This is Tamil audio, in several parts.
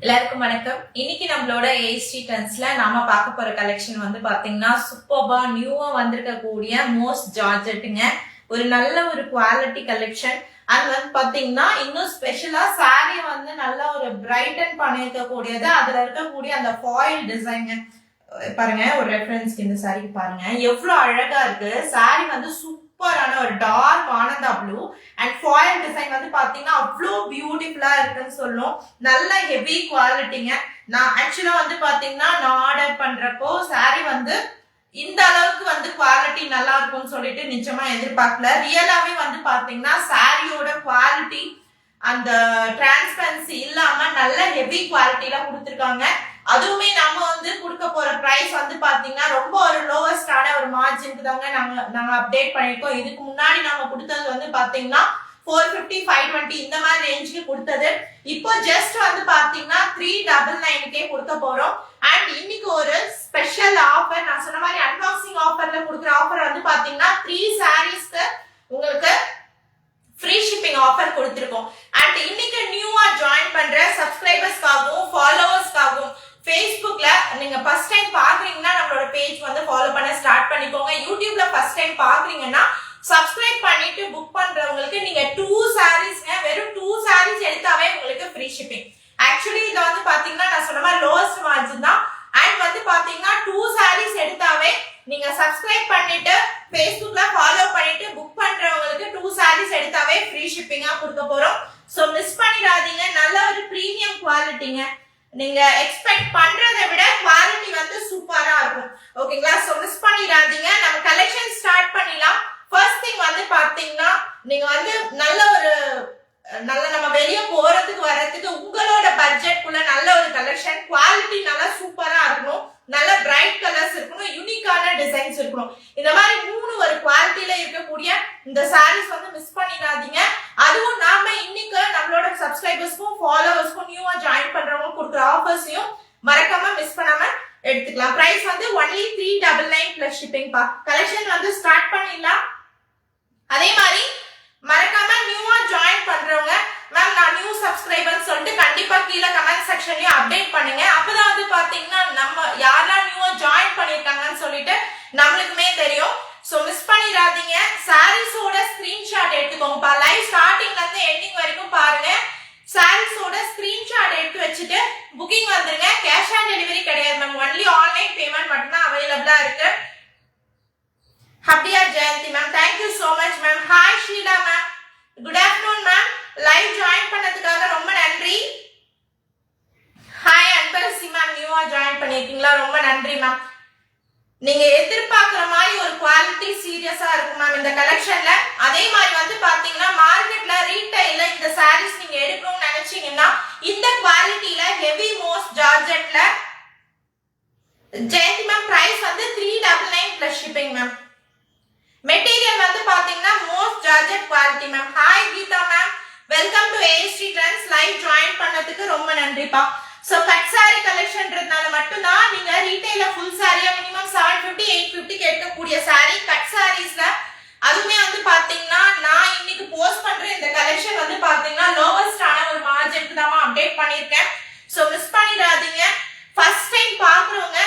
எல்லாருக்கும் வணக்கம். இன்னைக்கு நம்மளோட ஏஸ்டி ட்ரெண்ட்ஸ்ல நாம பார்க்க போற கலெக்ஷன் வந்து பாத்தீங்கன்னா சூப்பர்பா நியூவா வந்திருக்க கூடிய மோஸ்ட் ஜார்ஜெட்டுங்க. ஒரு நல்ல ஒரு குவாலிட்டி கலெக்ஷன். அது வந்து பாத்தீங்கன்னா இன்னும் ஸ்பெஷலா சாரி வந்து நல்ல ஒரு பிரைட்டன் பண்ணிருக்க கூடியது. அதுல இருக்கக்கூடிய அந்த ஃபாயில் டிசைன் பாருங்க, ஒரு ரெஃபரன்ஸ்க்கு இந்த சாரி பாருங்க எவ்வளவு அழகா இருக்கு. சாரி வந்து சூப்பரான ஒரு dark Ananda blue and foil design வந்து பாத்தீங்கன்னா அவ்வளோ பியூட்டிஃபுல்லா இருக்குன்னு சொல்லும். நல்ல ஹெவி குவாலிட்டிங்க. நான் ஆக்சுவலா வந்து பாத்தீங்கன்னா நான் ஆர்டர் பண்றப்போ சாரி வந்து இந்த அளவுக்கு வந்து குவாலிட்டி நல்லா இருக்கும்னு சொல்லிட்டு நிச்சயமா எதிர்பார்க்கல. ரியலாவே வந்து பாத்தீங்கன்னா சாரியோட குவாலிட்டி அந்த டிரான்ஸ்பரன்சி இல்லாம நல்ல ஹெவி குவாலிட்டில கொடுத்துருக்காங்க. அதுவுமே நம்ம வந்து கொடுக்க போற பிரைஸ் வந்து பாத்தீங்கன்னா ரொம்ப ஒரு லோவஸ்டான ஒரு மார்ஜினுக்கு தாங்க நாங்க அப்டேட் பண்ணிருக்கோம். இதுக்கு முன்னாடி நம்ம கொடுத்தது வந்து பாத்தீங்கன்னா 450, 520 இந்த மாதிரி ரேஞ்சுக்கு கொடுத்தது. இப்போ ஜஸ்ட் வந்து பாத்தீங்கன்னா 399 கொடுக்க போறோம். அண்ட் இன்னைக்கு ஒரு ஸ்பெஷல் ஆஃபர், நான் சொன்ன மாதிரி அன்பாக்சிங் ஆஃபர்ல கொடுக்குற ஆஃபர் வந்து பாத்தீங்கன்னா 3 சாரீஸ்க்கு உங்களுக்கு ஃப்ரீ ஷிப்பிங் ஆஃபர் கொடுத்திருக்கோம். அண்ட் இன்னைக்கு நியூவா ஜாயின் பண்ற சப்ஸ்கிரைபர்ஸ்க்காகவும் ஃபாலோவர்ஸ்க்காகவும் Facebookல நீங்க ஃபர்ஸ்ட் டைம் பாக்குறீங்கன்னா நம்மளோட பேஜ் வந்து ஃபாலோ பண்ண ஸ்டார்ட் பண்ணிக்கோங்க. யூடியூப்ல ஃபர்ஸ்ட் டைம் பாக்குறீங்கன்னா சப்ஸ்கிரைப் பண்ணிட்டு புக் பண்றவங்களுக்கு நீங்க 2 சாரீஸ்ங்க, வெறும் 2 சாரீஸ் எடுத்தாவே உங்களுக்கு ஃப்ரீ ஷிப்பிங். ஆக்சுவலி இது வந்து பாத்தீங்கன்னா நான் சொன்ன மாதிரி லோவஸ்ட் மார்ஜின் தான். அண்ட் வந்து பாத்தீங்கன்னா 2 சாரீஸ் எடுத்தாவே நீங்க சப்ஸ்கிரைப் பண்ணிட்டு Facebookல ஃபாலோ பண்ணிட்டு புக் பண்றவங்களுக்கு 2 சாரீஸ் எடுத்தாவே ஃப்ரீ ஷிப்பிங்கா கொடுக்க போறோம். சோ மிஸ் பண்ணிடாதீங்க. நல்ல ஒரு பிரீமியம் குவாலிட்டிங்க. நீங்க எக்ஸ்பெக்ட் பண்றதை விட குவாலிட்டி வந்து சூப்பரா இருக்கும். ஓகேங்களா? சோ மிஸ் பண்ணிடாதீங்க. நம்ம கலெக்ஷன் ஸ்டார்ட் பண்ணிடலாம். ஃபர்ஸ்ட் திங் வந்து பாத்தீங்கன்னா நீங்க வந்து நல்ல நம்ம வெளியே போறதுக்கு வர்றதுக்கு உங்களோட பட்ஜெட்குள்ள நல்ல ஒரு கலெக்ஷன், குவாலிட்டி நல்லா சூப்பரா இருக்கணும், நல்ல பிரைட் கலர்ஸ் இருக்கணும், யூனிக்கான டிசைன்ஸ் இருக்கணும். இந்த மாதிரி 3 ஒரு குவாலிட்டியில இருக்கக்கூடிய இந்த சாரீஸ் வந்து மிஸ் பண்ணிடாதீங்க. அதுவும் நாம இன்னைக்கு நம்மளோட சப்ஸ்கிரைபர்ஸ்க்கும் ஃபாலோவர்ஸ்க்கும் நியூவா ஜாயின் பண்றவங்க கொடுக்குற ஆஃபர்ஸையும் மறக்காம மிஸ் பண்ணாம எடுத்துக்கலாம். பிரைஸ் வந்து only 399 பிளஸ் ஷிப்பிங் பா. கலெக்ஷன் வந்து ஸ்டார்ட் பண்ணிடலாம். அதே மாதிரி மறக்காம நியூவா ஜாயின் பண்றவங்க மேம் நான் நியூ சப்ஸ்கிரைபர் சொல்லிட்டு கண்டிப்பா கீழே கமெண்ட் செக்ஷன்லயும் அப்டேட் பண்ணுங்க. அப்பதான் வந்து பாத்தீங்கன்னா நம்ம யாரெல்லாம் நியூவா ஜாயின் பண்ணிருக்காங்கன்னு சொல்லிட்டு நம்மளுக்குமே தெரியும். சோ மிஸ் பண்ணிடாதீங்க. சாரீஸோட ஸ்கிரீன்ஷாட் எடுத்துக்கோங்கப்பா. லைவ் ஸ்டார்டிங்ல இருந்து எண்டிங் வரைக்கும் பாருங்க. சாரீஸோட ஸ்கிரீன்ஷாட் எடுத்து வச்சுட்டு புக்கிங் வந்துருங்க. கேஷ் ஆன் டெலிவரி கிடையாது மேம், ஒன்லி ஆன்லைன் பேமெண்ட் மட்டும்தான் அவைலபிளா இருக்கு. அப்படியா Jayanthi ma'am, thank you so much ma'am. Hi Sheela ma'am, good afternoon ma'am. Live join பண்ணதுக்காக ரொம்ப நன்றி. ஹாய் அன்பரசி மேம், நியூவா ஜாயின் பண்ணிருக்கீங்களா? ரொம்ப நன்றி மேம். நீங்க எதிர்பார்க்கிற மாதிரி ஒரு குவாலிட்டி சீரியஸா இருக்கும் மேம் இந்த கலெக்ஷன்ல. அதே மாதிரி வந்து பாத்தீங்கன்னா மார்க்கெட்ல ரீட்டைல்ல இந்த சாரீஸ் நீங்க எடுக்கணும்னு நினைச்சீங்கன்னா இந்த குவாலிட்டியில ஹெவி மோஸ்ட் ஜார்ஜெட்ல ஜெயந்தி மேம் பிரைஸ் வந்து 399 பிளஸ் ஷிப்பிங் மேம். மெட்டீரியல் வந்து பாத்தீங்கன்னா moss georgette quality ma'am. Hi Geetha ma'am, welcome to ASD trends. Live join பண்ணதுக்கு ரொம்ப நன்றிப்பா. சோ கட் சாரி கலெக்ஷன்றதுனால மட்டும்தான் நீங்க ரீட்டைல ஃபுல் சாரியா மினிமம் 750, 850 கேட்கக்கூடிய சாரி கட் சாரீஸ்ல. அதுவுமே வந்து பாத்தீங்கன்னா நான் இன்னைக்கு போஸ்ட் பண்ற இந்த கலெக்ஷன் வந்து பாத்தீங்கன்னா லோவஸ்டான ஒரு மார்ஜினுக்கு தான் அப்டேட் பண்ணிருக்கேன். சோ மிஸ் பண்ணிடாதீங்க. ஃபர்ஸ்ட் டைம் பாக்குறவங்க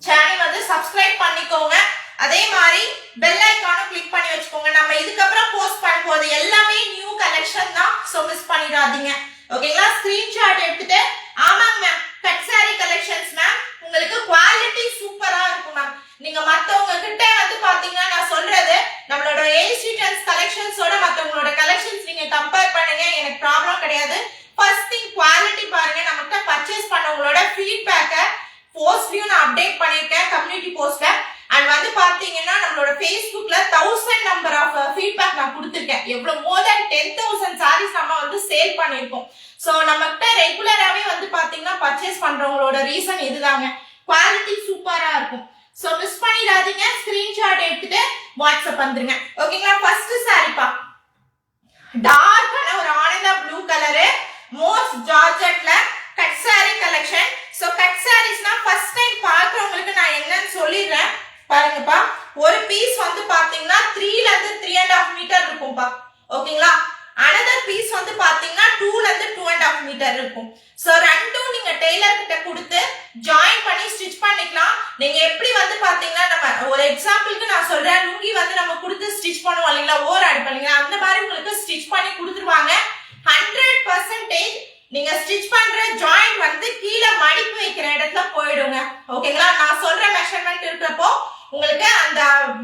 சேனல் வந்து சப்ஸ்கிரைப் பண்ணிக்கோங்க. அதே மாதிரி பெல் ஐகானும் கிளிக் பண்ணி வச்சுக்கோங்க. நம்ம இதுக்கப்புறம் போஸ்ட் பண்ண போது எல்லாமே நியூ கலெக்ஷன் தான். சோ மிஸ் பண்ணிடாதீங்க. ஓகேங்களா? ஸ்கிரீன்ஷாட் எடுத்துட்டு ஆமாங்க ma'am cut sorry collections ma'am உங்களுக்கு குவாலிட்டி சூப்பரா இருக்கும் மேம். நீங்க மத்தவங்க கிட்ட வந்து பாத்தீங்கன்னா நான் சொல்றது நம்மளோட ஏஎஸ்டி ட்ரெண்ட்ஸ் கலெக்ஷன்ஸோட மத்தவங்களோட கலெக்ஷன்ஸ் நீங்க கம்பேர் பண்ணுங்க, எனக்கு ப்ராப்ளம் கிடையாது. ஃபர்ஸ்ட் திங் குவாலிட்டி பாருங்க. நம்மகிட்ட பர்ச்சேஸ் பண்ணவங்களோட ஃபீட்பேக்கை போஸ்ட்லயும் நான் அப்டேட் பண்ணிருக்கேன் கம்யூனிட்டி போஸ்ட்ல. அண்ட் வந்து பாத்தீங்கன்னா நம்மளோட Facebookல 1000 நம்பர் ஆஃப் ஃபீட்பேக் நான் கொடுத்திருக்கேன். எவ்வளவு மோர் தென் 10,000 சாரீஸ் நம்ம வந்து சேல் பண்ணிருக்கோம். சோ நம்மகிட்ட ரெகுலராவே வந்து பாத்தீங்கன்னா பர்ச்சேஸ் பண்றவங்களோட ரீசன் இதுதாங்க, குவாலிட்டி சூப்பரா இருக்கும். சோ மிஸ் பண்ணிடாதீங்க. ஸ்கிரீன்ஷாட் எடுத்துட்டு வாட்ஸ்அப் வந்துருங்க. ஓகேங்களா? ஃபர்ஸ்ட் சாரிப்பா டார்க்கான ஒரு ஆனந்தா ப்ளூ கலரு மோஸ்ட் ஜார்ஜெட்ல cut sorry collection. So cut சாரீஸ்னா ஃபர்ஸ்ட் டைம் பாக்குறவங்களுக்கு நான் என்னன்னு சொல்லிடுறேன் பாருங்கப்பா. ஒரு பீஸ் வந்து பாத்தீங்கன்னா 3 ல இருந்து 3.5 மீட்டர் இருக்கும்பா. ஓகேங்களா? another பீஸ் வந்து பாத்தீங்கன்னா 2ல இருந்து 2.5 மீட்டர் இருக்கும். சோ ரெண்டும் நீங்க டெய்லர் கிட்ட கொடுத்து ஜாயின் பண்ணி ஸ்டிச் பண்ணிக்கலாம். நீங்க எப்படி வந்து பாத்தீங்கன்னா நம்ம ஒரு எக்ஸாம்பிளுக்கு நான் சொல்றேன், லுங்கி வந்து நம்ம கொடுத்து ஸ்டிச் பண்ணுவோம் இல்லைங்களா, ஓவர் ஆட் பண்ணீங்களா, அந்த மாதிரி உங்களுக்கு ஸ்டிச் பண்ணி கொடுத்துருவாங்க. 100% நீங்க ஸ்டிச் பண்ற ஜாயிண்ட் வந்து கீழே மடிப்பு வைக்கிற இடத்துல போயிடுங்க. ஓகேங்களா, நான் சொல்ற மெஷர்மெண்ட் இருக்கிறப்போ உங்களுக்கு அந்த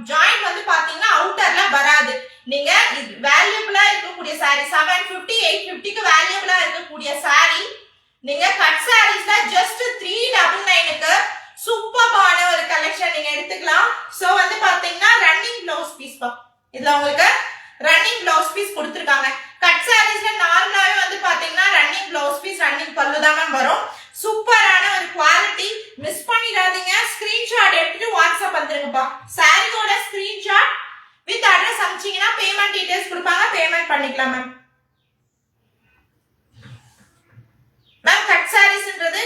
ஜாயிண்ட் வந்து பாத்தீங்கன்னா அவுட்டர்ல வராது. நீங்க வேல்யூபிளா இருக்கக்கூடிய சாரி 750 850க்கு வேல்யூபிளா இருக்கக்கூடிய சாரி நீங்க கட் சாரீஸ்ல ஜஸ்ட் 399க்கு சூப்பரான ஒரு கலெக்ஷன் நீங்க எடுத்துக்கலாம். சோ வந்து பாத்தீங்கன்னா ரன்னிங் ப்ளவுஸ் பீஸ் பா, இதுல உங்களுக்கு ரன்னிங் ப்ளவுஸ் பீஸ் கொடுத்திருக்காங்க. கட் சாரீஸ்ல நார்மலாவே வந்து பாத்தீங்கன்னா ரன்னிங் ப்ளவுஸ் பீஸ் ரன்னிங் பல்லு தான் வரும். சூப்பரான ஒரு குவாலிட்டி, மிஸ் பண்ணிடாதீங்க. ஸ்கிரீன்ஷாட் எடுத்துட்டு வாட்ஸ்அப் வந்துருங்கப்பா. சாரியோட ஸ்கிரீன்ஷாட் வித் அட்ரஸ் அனுப்பிச்சீங்கன்னா பேமெண்ட் டீடைல்ஸ் கொடுப்பாங்க, பேமெண்ட் பண்ணிக்கலாம் மேம். மேம் கட் சாரீஸ்ன்றது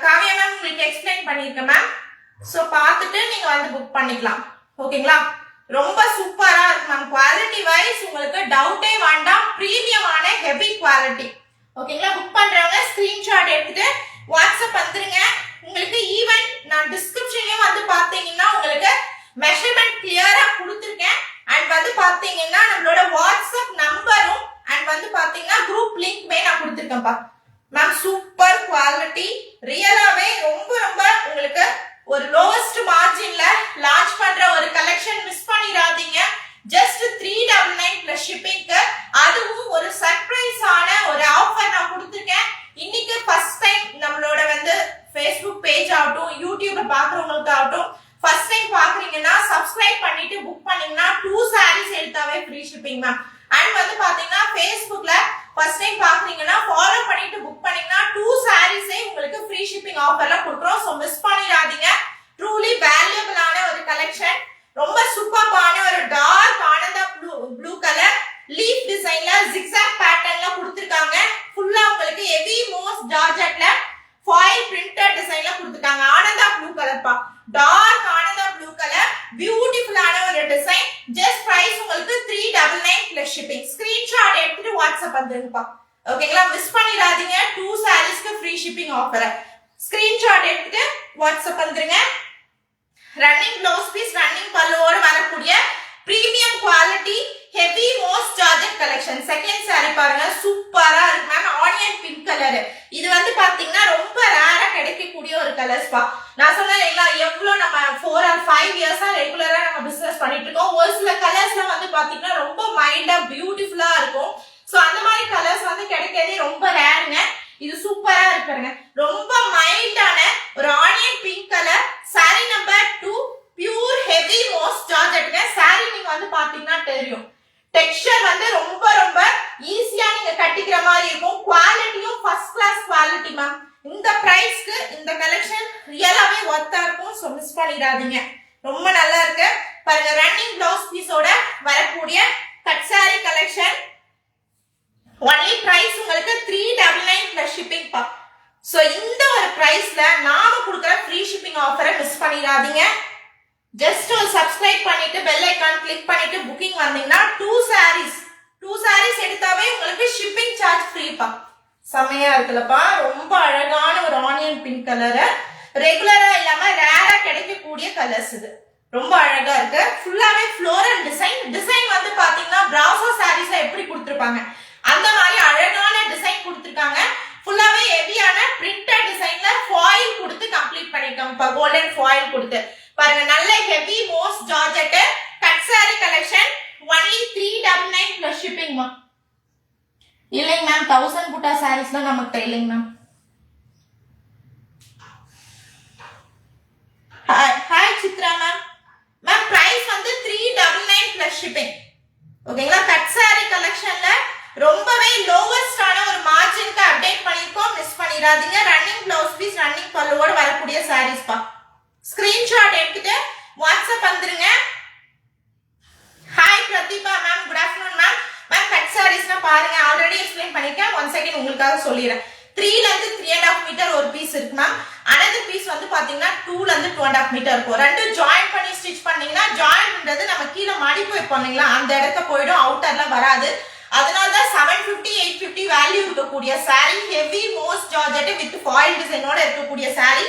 காவியா மேம் உங்களுக்கு எக்ஸ்பிளைன் பண்ணிருக்கேன் மேம். சோ பார்த்துட்டு நீங்க வந்து புக் பண்ணிக்கலாம். ஓகேங்களா, ரொம்ப சூப்பரா இருக்கு மேம். குவாலிட்டி வைஸ் உங்களுக்கு டவுட்டே வேண்டாம், பிரீமியமான ஹெவி குவாலிட்டி. ஓகேங்களா, புக் பண்றவங்க ஸ்கிரீன்ஷாட் எடுத்துட்டு வாட்ஸ்அப் வந்துருங்க. உங்களுக்கு ஈவன் நான் டிஸ்கிரிப்ஷன்லயும் வந்து பாத்தீங்கன்னா உங்களுக்கு மெஷர்மெண்ட் கிளியரா கொடுத்துருக்கேன். அண்ட் வந்து பாத்தீங்கன்னா நம்மளோட வாட்ஸ்அப் நம்பரும் அண்ட் வந்து பாத்தீங்கன்னா குரூப் லிங்க்மே நான் கொடுத்துருக்கேன்ப்பா மேம். சூப்பர் குவாலிட்டி, ரியலாவே ரொம்ப ரொம்ப உங்களுக்கு ஒரு லோவஸ்ட் மார்ஜின்ல லான்ச் பண்ற ஒரு கலெக்ஷன், மிஸ் பண்ணிடாதீங்க. ஜஸ்ட் 399 பிளஸ் ஷிப்பிங்க்கு, அதுவும் ஒரு சர்ப்ரைஸ் ஆன ஒரு ஆஃபர் நான் கொடுத்துருக்கேன். இன்னைக்கு ஃபர்ஸ்ட் டைம் நம்மளோட வந்து ஃபேஸ்புக் பேஜ் ஆகட்டும், யூடியூப்ல பாக்குறவங்களுக்கு ஆகட்டும், ஃபர்ஸ்ட் டைம் பாக்குறீங்கன்னா சப்ஸ்கிரைப் பண்ணிட்டு புக் பண்ணீங்கன்னா 2 சாரீஸ் எடுத்தாவே ஃப்ரீ ஷிப்பிங் மேம். அண்ட் வந்து பாத்தீங்கன்னா ஃபேஸ்புக்ல ஃபர்ஸ்ட் டைம் பாக்குறீங்கன்னா ஃபாலோ பண்ணிட்டு புக் பண்ணீங்கன்னா 2 சாரீஸே உங்களுக்கு ஃப்ரீ ஷிப்பிங் ஆஃபர்ல கொடுக்குறோம். சோ மிஸ் பண்ணிடாதீங்க. ட்ரூலி வேல்யூபிளான ஒரு கலெக்ஷன், ரொம்ப சூப்பரான ஒரு dark Ananda blue colour leaf டிசைன்ல ஜிக்ஸாக் பேட்டர்ன்ல கொடுத்திருக்காங்க. ஃபுல்லா உங்களுக்கு ஹெவி மோஸ் ஜார்ஜெட்ல ஃபாயில் பிரிண்டட் டிசைன்ல கொடுத்திருக்காங்க. ஆனந்தா ப்ளூ கலர் பா, டார்க் ஆனந்தா ப்ளூ கலர், பியூட்டிஃபுல்லான ஒரு டிசைன். ஜஸ்ட் பிரைஸ் உங்களுக்கு 399 பிளஸ் ஷிப்பிங். ஸ்கிரீன்ஷாட் எடுத்துட்டு வாட்ஸ்அப் வந்துருங்கப்பா. ஓகேங்களா, மிஸ் பண்ணிடாதீங்க. 2 சாரீஸ்க்கு ஃப்ரீ ஷிப்பிங் ஆஃபர். ஸ்கிரீன்ஷாட் எடுத்துட்டு வாட்ஸ்அப் வந்துருங்க. ரன்னிங் ப்ளவுஸ் பீஸ் ரன்னிங் பல்லுவோட வரக்கூடிய premium quality heavy most georgette collection. Second sorry பாருங்க, சூப்பரா இருக்கு மேம். ஆனியன் பிங்க் கலர், இது வந்து பாத்தீங்கன்னா ரொம்ப ரேரா கிடைக்கக்கூடிய ஒரு கலர்ஸ் பா. நான் சொன்னேன் எவ்வளவு நம்ம 4 or 5 இயர்ஸா ரெகுலரா நம்ம பிசினஸ் பண்ணிட்டு இருக்கோம். ஒரு சில கலர்ஸ்ல வந்து பாத்தீங்கன்னா ரொம்ப மைல்டா பியூட்டிஃபுல்லா இருக்கும். சோ அந்த மாதிரி கலர்ஸ் வந்து கிடைக்கிறதே ரொம்ப ரேருங்க. இது சூப்பரா இருக்குங்க, ரொம்ப மைல்டான ஒரு onion pink colour. Saree number 2, pure heavy moss ஜார்ஜெட்ங்க. சாரி நீங்க வந்து பாத்தீங்கன்னா தெரியும், டெக்ஸ்சர் வந்து ரொம்ப ரொம்ப ஈஸியா நீங்க கட்டிக்கிற மாதிரி இருக்கும். குவாலிட்டியும் ஃபர்ஸ்ட் கிளாஸ் குவாலிட்டி மேம். இந்த பிரைஸ்க்கு இந்த கலெக்ஷன் ரியலாவே ஒர்த்தா இருக்கும். சோ மிஸ் பண்ணிடாதீங்க, ரொம்ப நல்லா இருக்கு பாருங்க. ரன்னிங் ப்ளவுஸ் பீஸோட வரக்கூடிய cut sorry collection. Only price உங்களுக்கு 399 பிளஸ் ஷிப்பிங் பா. சோ இந்த ஒரு பிரைஸ்ல நாம கொடுக்குற ஃப்ரீ ஷிப்பிங் ஆஃபரை மிஸ் பண்ணிடாதீங்க. ஜஸ்ட் ஒரு சப்ஸ்கிரைப் பண்ணிட்டு பெல் ஐகான் கிளிக் பண்ணிட்டு புக்கிங் வந்தீங்கன்னா 2 சாரீஸ் எடுத்தாவே உங்களுக்கு ஷிப்பிங் சார்ஜ் ஃப்ரீ பா. செமையா இருக்குல்லப்பா, ரொம்ப அழகான ஒரு ஆனியன் பிங்க் கலர். ரெகுலரா இல்லாம ரேரா கிடைக்கக்கூடிய கலர்ஸ், இது ரொம்ப அழகா இருக்கு. ஃபுல்லாவே ஃப்ளோரல் டிசைன் வந்து பாத்தீங்கன்னா பிராசோ சாரீஸ்ல எப்படி கொடுத்திருப்பாங்க அந்த மாதிரி அழகான டிசைன் கொடுத்திருக்காங்க. ஃபுல்லாவே ஹெவியான பிரிண்டட் டிசைன்ல ஃபாயில் கொடுத்து கம்ப்ளீட் பண்ணிருக்காங்க. கோல்டன் ஃபாயில் கொடுத்து பாருங்க, நல்ல heavy most georgette cut sorry collection. Only 399 plus shipping ma'am. இல்லைங்க மேம், 1000 புட்டா சாரீஸ்லாம் நமக்கு இல்லைங்க ma'am. Hi Chitra ma'am. Ma'am price வந்து 399 பிளஸ் ஷிப்பிங். ஓகேங்களா, கட் சாரி கலெக்ஷன்ல ரொம்பவே லோவஸ்டான ஒரு மார்ஜினுக்கு அப்டேட் பண்ணிருக்கோம், மிஸ் பண்ணிடாதீங்க. ரன்னிங் ப்ளவுஸ் பீஸ் ரன்னிங் பல்லுவோட வரக்கூடிய சாரீஸ் பா. ஸ்கிரீன்ஷாட் எடுத்துட்டு வாட்ஸ்அப் வந்துருங்க. Hi Pratibha ma'am, good afternoon ma'am. Ma'am cut சாரீஸ்னா பாருங்க, ஆல்ரெடி எக்ஸ்பிளைன் பண்ணிருக்கேன். ஒன் செகண்ட் உங்களுக்காக சொல்லிடுறேன். 3ல இருந்து 3.5 மீட்டர் ஒரு பீஸ் இருக்கு மேம். அனதர் பீஸ் வந்து பாத்தீங்கன்னா 2ல இருந்து 2.5 மீட்டர் இருக்கும். ரெண்டும் ஜாயின் பண்ணி ஸ்டிச் பண்ணீங்கன்னா, ஜாயின் பண்றது நம்ம கீழே மடிப்பு வைப்போம் இல்லைங்களா, அந்த இடத்த போயிடும், அவுட்டர்ல வராது. அதனாலதான் 750 850 வேல்யூ இருக்கக்கூடிய saree heavy most georgette with foil டிசைனோட இருக்கக்கூடிய saree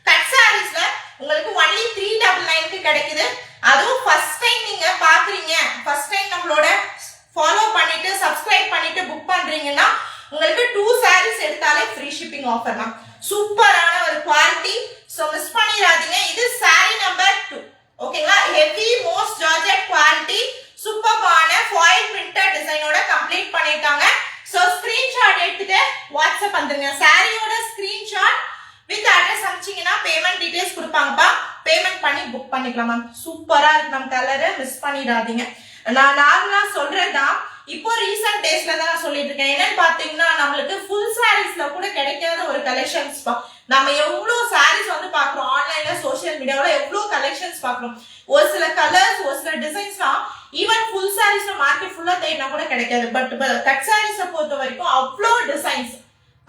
கட் சாரீஸ்ல உங்களுக்கு ஒன்லி 399க்கு கிடைக்குது. அதுவும் ஃபர்ஸ்ட் டைம் நீங்க பாக்குறீங்க, ஃபர்ஸ்ட் டைம் நம்மளோட ஃபாலோ பண்ணிட்டு சப்ஸ்கிரைப் பண்ணிட்டு புக் பண்றீங்கன்னா உங்களுக்கு 2 sarees எடுத்தாலே ஃப்ரீ ஷிப்பிங் ஆஃபர் தான். சூப்பரான ஒரு குவாலிட்டி, சோ மிஸ் பண்ணிராதீங்க. இது saree நம்பர் 2. ஓகேங்களா? ஹெவி மோஸ்ட் ஜார்ஜெட் குவாலிட்டி, சூப்பரான ஃபாயில் பிரிண்டட் டிசைனோட கம்ப்ளீட் பண்ணிருக்காங்க. சோ ஸ்கிரீன்ஷாட் எடுத்துட்டு வாட்ஸ்அப் வந்துருங்க. சாரியோட ஸ்கிரீன்ஷாட் வித் அட்ரஸ் அனுப்பிச்சீங்கன்னா பேமெண்ட் டீடைல்ஸ் கொடுப்பாங்கப்பா. பேமெண்ட் பண்ணி புக் பண்ணிக்கலாம் மேம். சூப்பரா இருக்கு மேம், கலரு மிஸ் பண்ணிடாதீங்க. நான் நார்மலா சொல்றதுதான், இப்போ ரீசன்ட் டேஸ்ல தான் நான் சொல்லிட்டு இருக்கேன். என்னன்னு பாத்தீங்கன்னா நம்மளுக்கு ஃபுல் சாரீஸ்ல கூட கிடைக்காத ஒரு கலெக்ஷன்ஸ் பா. நம்ம எவ்வளவு சாரீஸ் வந்து பாக்குறோம் ஆன்லைன்ல, சோசியல் மீடியாவில எவ்வளவு கலெக்ஷன்ஸ் பாக்குறோம். ஒரு சில கலர்ஸ், ஒரு சில டிசைன்ஸ்லாம் ஈவன் ஃபுல் சாரீஸ்ல மார்க்கெட் ஃபுல்லா தேடினா கூட கிடைக்காது. பட் கட் சாரீஸை பொறுத்த வரைக்கும் அவ்வளோ டிசைன்ஸ்,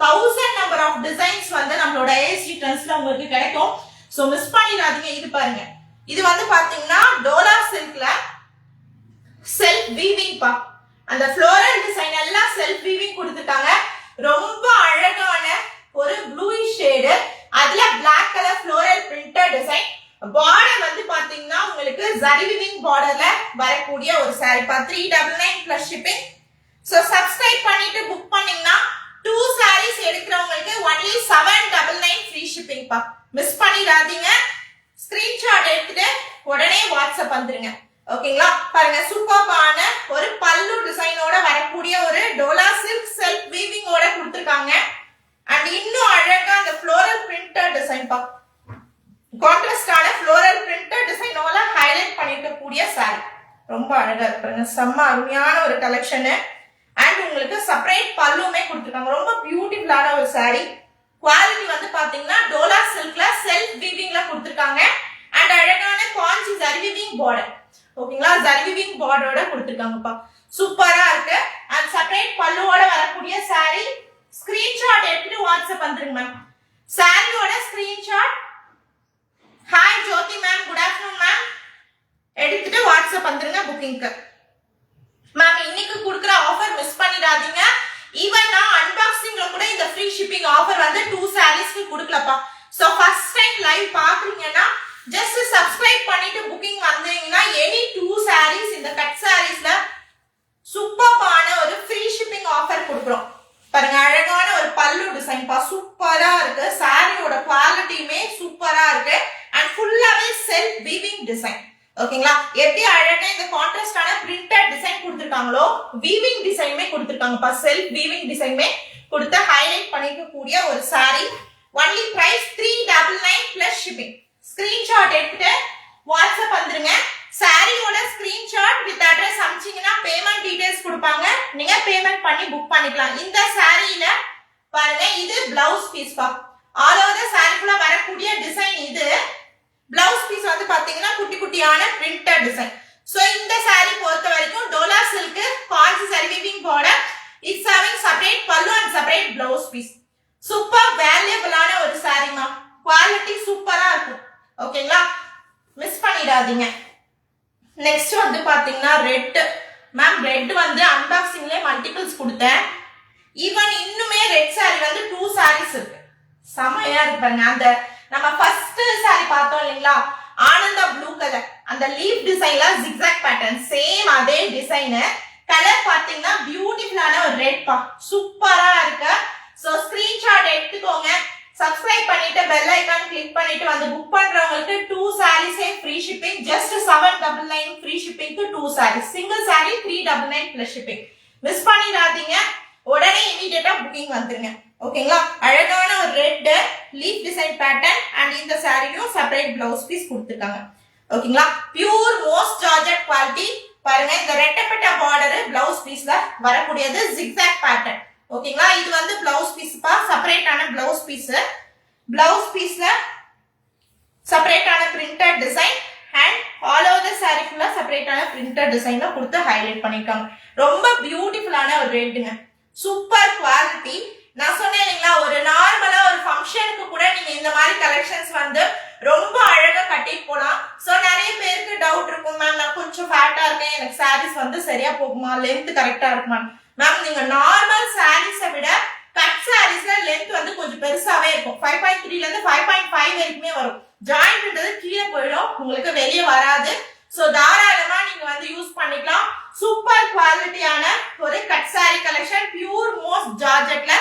1000 நம்பர் ஆஃப் டிசைன்ஸ் வந்து நம்மளோட ஏஎஸ்டி ட்ரெண்ட்ஸ்ல உங்களுக்கு கிடைக்கும். சோ மிஸ் பண்ணிடாதீங்க. இது பாருங்க, இது வந்து பாத்தீங்கன்னா டோலா சில்க்ல செல்ஃப் வீவிங் பா. அந்த ஃப்ளோரல் டிசைன் எல்லாம் செல்ஃப் வீவிங் கொடுத்துட்டாங்க. ரொம்ப அழகான ஒரு ப்ளூயிஷ் ஷேடு, அதுல black colour floral printed design. Border வந்து பாத்தீங்கன்னா உங்களுக்கு ஜரி வீவிங் பார்டர்ல வரக்கூடிய ஒரு saree பா. 399 பிளஸ் ஷிப்பிங். சோ சப்ஸ்கிரைப் பண்ணிட்டு புக் பண்ணீங்கன்னா 2 sarees எடுக்கிறவங்களுக்கு ஒன்லி 799 ஃப்ரீ ஷிப்பிங் பா. மிஸ் பண்ணிடாதீங்க. ஸ்கிரீன்ஷாட் எடுத்துட்டு உடனே வாட்ஸ்அப் வந்துருங்க. ஓகேங்களா? பாருங்க, சூப்பரான ஒரு பல்லு டிசைனோட வரக்கூடிய ஒரு டோலா சில்க் செல்ஃப் வீவிங்கோட கொடுத்திருக்காங்க. அண்ட் இன்னும் அழகா அந்த ஃப்ளோரல் பிரிண்டட் டிசைன் பா. கான்ட்ராஸ்டான ஃப்ளோரல் பிரிண்டட் டிசைனோட ஹைலைட் பண்ணிருக்கக்கூடிய saree ரொம்ப அழகா இருக்கு. செம்ம அருமையான ஒரு கலெக்ஷன். அண்ட் உங்களுக்கு செப்பரேட் பல்லுமே கொடுத்திருக்காங்க. ரொம்ப பியூட்டிஃபுல்லான ஒரு saree. குவாலிட்டி வந்து பாத்தீங்கன்னா டோலா சில்க்ல செல்ஃப் வீவிங்ல கொடுத்திருக்காங்க. அண்ட் அழகான காஞ்சி ஜரி வீவிங் பார்டர். ஓகேங்களா? ஜரி வீவிங் பார்டரோட கொடுத்திருக்காங்கப்பா. சூப்பரா இருக்கு. அண்ட் செப்பரேட் பல்லுவோட வரக்கூடிய saree. ஸ்கிரீன்ஷாட் எடுத்துட்டு வாட்ஸ்அப் வந்துருங்க மேம். சாரியோட ஸ்கிரீன்ஷாட். ஹாய் ஜோதி மேம், குட் ஆஃப்டர்நூன் மேம். எடுத்துட்டு வாட்ஸ்அப் வந்துருங்க புக்கிங்க்கு. மேம் இன்னைக்கு கொடுக்குற ஆஃபர் மிஸ் பண்ணிடாதீங்க. ஈவன் நான் அன்பாக்சிங்ல கூட இந்த ஃப்ரீ ஷிப்பிங் ஆஃபர் வந்து 2 sareesக்கு கொடுக்கலப்பா. சோ ஃபர்ஸ்ட் டைம் லைவ் பாக்குறீங்கன்னா ஜஸ்ட் சப்ஸ்கிரைப் பண்ணிட்டு புக்கிங் வந்தீங்கன்னா எனி 2 sarees இந்த கட் சாரீஸ்ல சூப்பரான ஒரு ஃப்ரீ ஷிப்பிங் ஆஃபர் கொடுக்குறோம். பாருங்க, அழகான ஒரு பல்லு டிசைன் பா. சூப்பரா இருக்கு. சாரியோட குவாலிட்டியுமே சூப்பரா இருக்கு. அண்ட் ஃபுல்லாவே செல்ஃப் வீவிங் டிசைன். ஓகேங்களா? எப்படி அழகா இந்த கான்ட்ராஸ்டான பிரிண்டட் டிசைன் கொடுத்திருக்காங்களோ வீவிங் டிசைனுமே கொடுத்திருக்காங்கப்பா. செல்ஃப் வீவிங் டிசைனுமே கொடுத்து ஹைலைட் பண்ணிக்க கூடிய ஒரு saree. Only price 399 plus shipping. Screenshot எடுத்துட்டு வாட்ஸ்அப் வந்துருங்க. சாரியோட ஸ்கிரீன்ஷாட் வித் அட்ரஸ் அனுப்பிச்சீங்கன்னா பேமெண்ட் டீடைல்ஸ் கொடுப்பாங்க. நீங்க பேமெண்ட் பண்ணி புக் பண்ணிக்கலாம். இந்த சாரியில பாருங்க, இது பிளவுஸ் பீஸ் பா. ஆல் ஓவர் தி சாரிக்குள்ள வரக்கூடிய டிசைன் இது. பிளவுஸ் பீஸ் வந்து பாத்தீங்கன்னா குட்டி குட்டியான பிரிண்டட் டிசைன். சோ இந்த saree பொறுத்த வரைக்கும் Dola silk Kanchi zari weaving border, it's having separate pallu and separate blouse piece. Super வேல்யூபிளான ஒரு saree மா. குவாலிட்டி சூப்பரா இருக்கும். ஓகேங்களா? மிஸ் பண்ணிடாதீங்க. நெக்ஸ்ட் வந்து பாத்தீங்கன்னா ரெட் மேம். ரெட் வந்து அன்பாக்சிங்ல மல்டிபிள்ஸ் கொடுத்தேன். ஈவன் இன்னுமே ரெட் saree வந்து 2 sarees இருக்கு. செமையா இருக்கு பாருங்க. அந்த நம்ம ஃபர்ஸ்ட் saree பார்த்தோம் இல்லைங்களா, ஆனந்தா ப்ளூ கலர், அந்த லீஃப் டிசைன்ல ஜிக்ஸாக் பேட்டர்ன் சேம் அதே டிசைன். கலர் பாத்தீங்கன்னா பியூட்டிஃபுல்லான ஒரு ரெட் பா. சூப்பரா இருக்கு. சோ ஸ்கிரீன்ஷாட் எடுத்துக்கோங்க. சப்ஸ்கிரைப் பண்ணிட்டு பெல் ஐகான் கிளிக் பண்ணிட்டு வந்து புக் பண்றவங்களுக்கு 2 sarees free shipping. Just 799 free ஷிப்பிங்க்கு 2 sarees. Single saree 399 plus shipping. Miss பண்ணிடாதீங்க. உடனே இமிடியேட்டா புக்கிங் வந்துருங்க. ஓகேங்களா? அழகான ஒரு red leaf design pattern and இந்த சாரியும் செப்பரேட் பிளவுஸ் பீஸ் கொடுத்துருக்காங்க. ஓகேங்களா? Pure most georgette quality. பாருங்க, இந்த ரெட்டப்பட்ட பார்டர் பிளவுஸ் பீஸ்ல வரக்கூடியது ஜிக்ஸாக் பேட்டர்ன். ஓகேங்களா? இது வந்து பிளவுஸ் பீஸ் பா. செப்பரேட்டான பிளவுஸ் பீஸ். பிளவுஸ் பீஸ்ல செப்பரேட்டான printed design and all over the saree ஃபுல்லா செப்பரேட்டான பிரிண்டட் டிசைன்ல கொடுத்து ஹைலைட் பண்ணிருக்காங்க. ரொம்ப பியூட்டிஃபுல்லான ஒரு ரெட்ங்க. Super quality. நான் சொன்னேன் இல்லைங்களா, ஒரு நார்மலா ஒரு ஃபங்க்ஷனுக்கு கூட நீங்க இந்த மாதிரி கலெக்ஷன்ஸ் வந்து ரொம்ப அழகா கட்டிட்டு போலாம். சோ நிறைய பேருக்கு டவுட் இருக்கும், மேம் நான் கொஞ்சம் ஃபேட்டா இருக்கேன், எனக்கு சாரீஸ் வந்து சரியா போகுமா, லென்த் கரெக்டா இருக்குமா. மேம் நீங்க நார்மல் சாரீஸை விட கட் சாரீஸ்ல லென்த் வந்து கொஞ்சம் பெருசாவே இருக்கும். 5.3ல இருந்து 5.5 வரைக்குமே வரும். ஜாயிண்ட்ன்றது கீழே போயிடும், உங்களுக்கு வெளியே வராது. சோ தாராளமா நீங்க வந்து யூஸ் பண்ணிக்கலாம். சூப்பர் குவாலிட்டியான ஒரு cut sorry collection, pure most ஜார்ஜெட்ல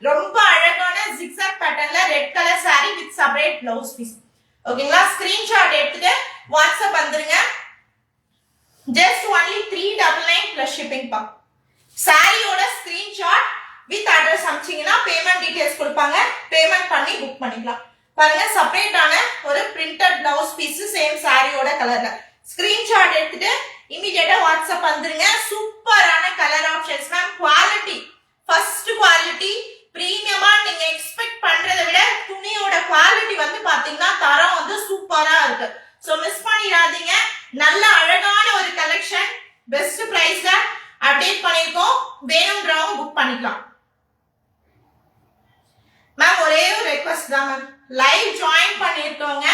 ரொம்ப அழகான ஜிக்ஸாக் பேட்டர்ன்ல red colour sari with separate blouse piece. ஓகேங்களா? ஸ்கிரீன்ஷாட் எடுத்துட்டு வாட்ஸ்அப் வந்துருங்க. ஜஸ்ட் ஒன்லி 399 பிளஸ் ஷிப்பிங் பா. சாரியோட ஸ்கிரீன்ஷாட் வித் அட்ரஸ் அனுப்பிச்சீங்கன்னா பேமெண்ட் டீடைல்ஸ் கொடுப்பாங்க, பேமெண்ட் பண்ணி புக் பண்ணிக்கலாம். பாருங்க, செப்பரேட்டான ஒரு பிரிண்டட் பிளவுஸ் பீஸ் சேம் சாரியோட கலர்ல. ஸ்கிரீன்ஷாட் எடுத்துட்டு இமிடியேட்டா வாட்ஸ்அப் வந்துருங்க. சூப்பரான colour options ma'am. Quality first quality பிரீமியமா நீங்க எக்ஸ்பெக்ட் பண்றதை விட துணியோட குவாலிட்டி வந்து பாத்தீங்கன்னா தரம் வந்து சூப்பரா இருக்கு. சோ மிஸ் பண்ணிடாதீங்க. நல்ல அழகான ஒரு கலெக்ஷன் பெஸ்ட் பிரைஸ்ல அப்டேட் பண்ணிருக்கோம். வேணும்ன்றவங்க புக் பண்ணிக்கலாம். மேம் ஒரே ஒரு ரெக்வெஸ்ட் தான் மேம், லைவ் ஜாயின் பண்ணிருக்கவங்க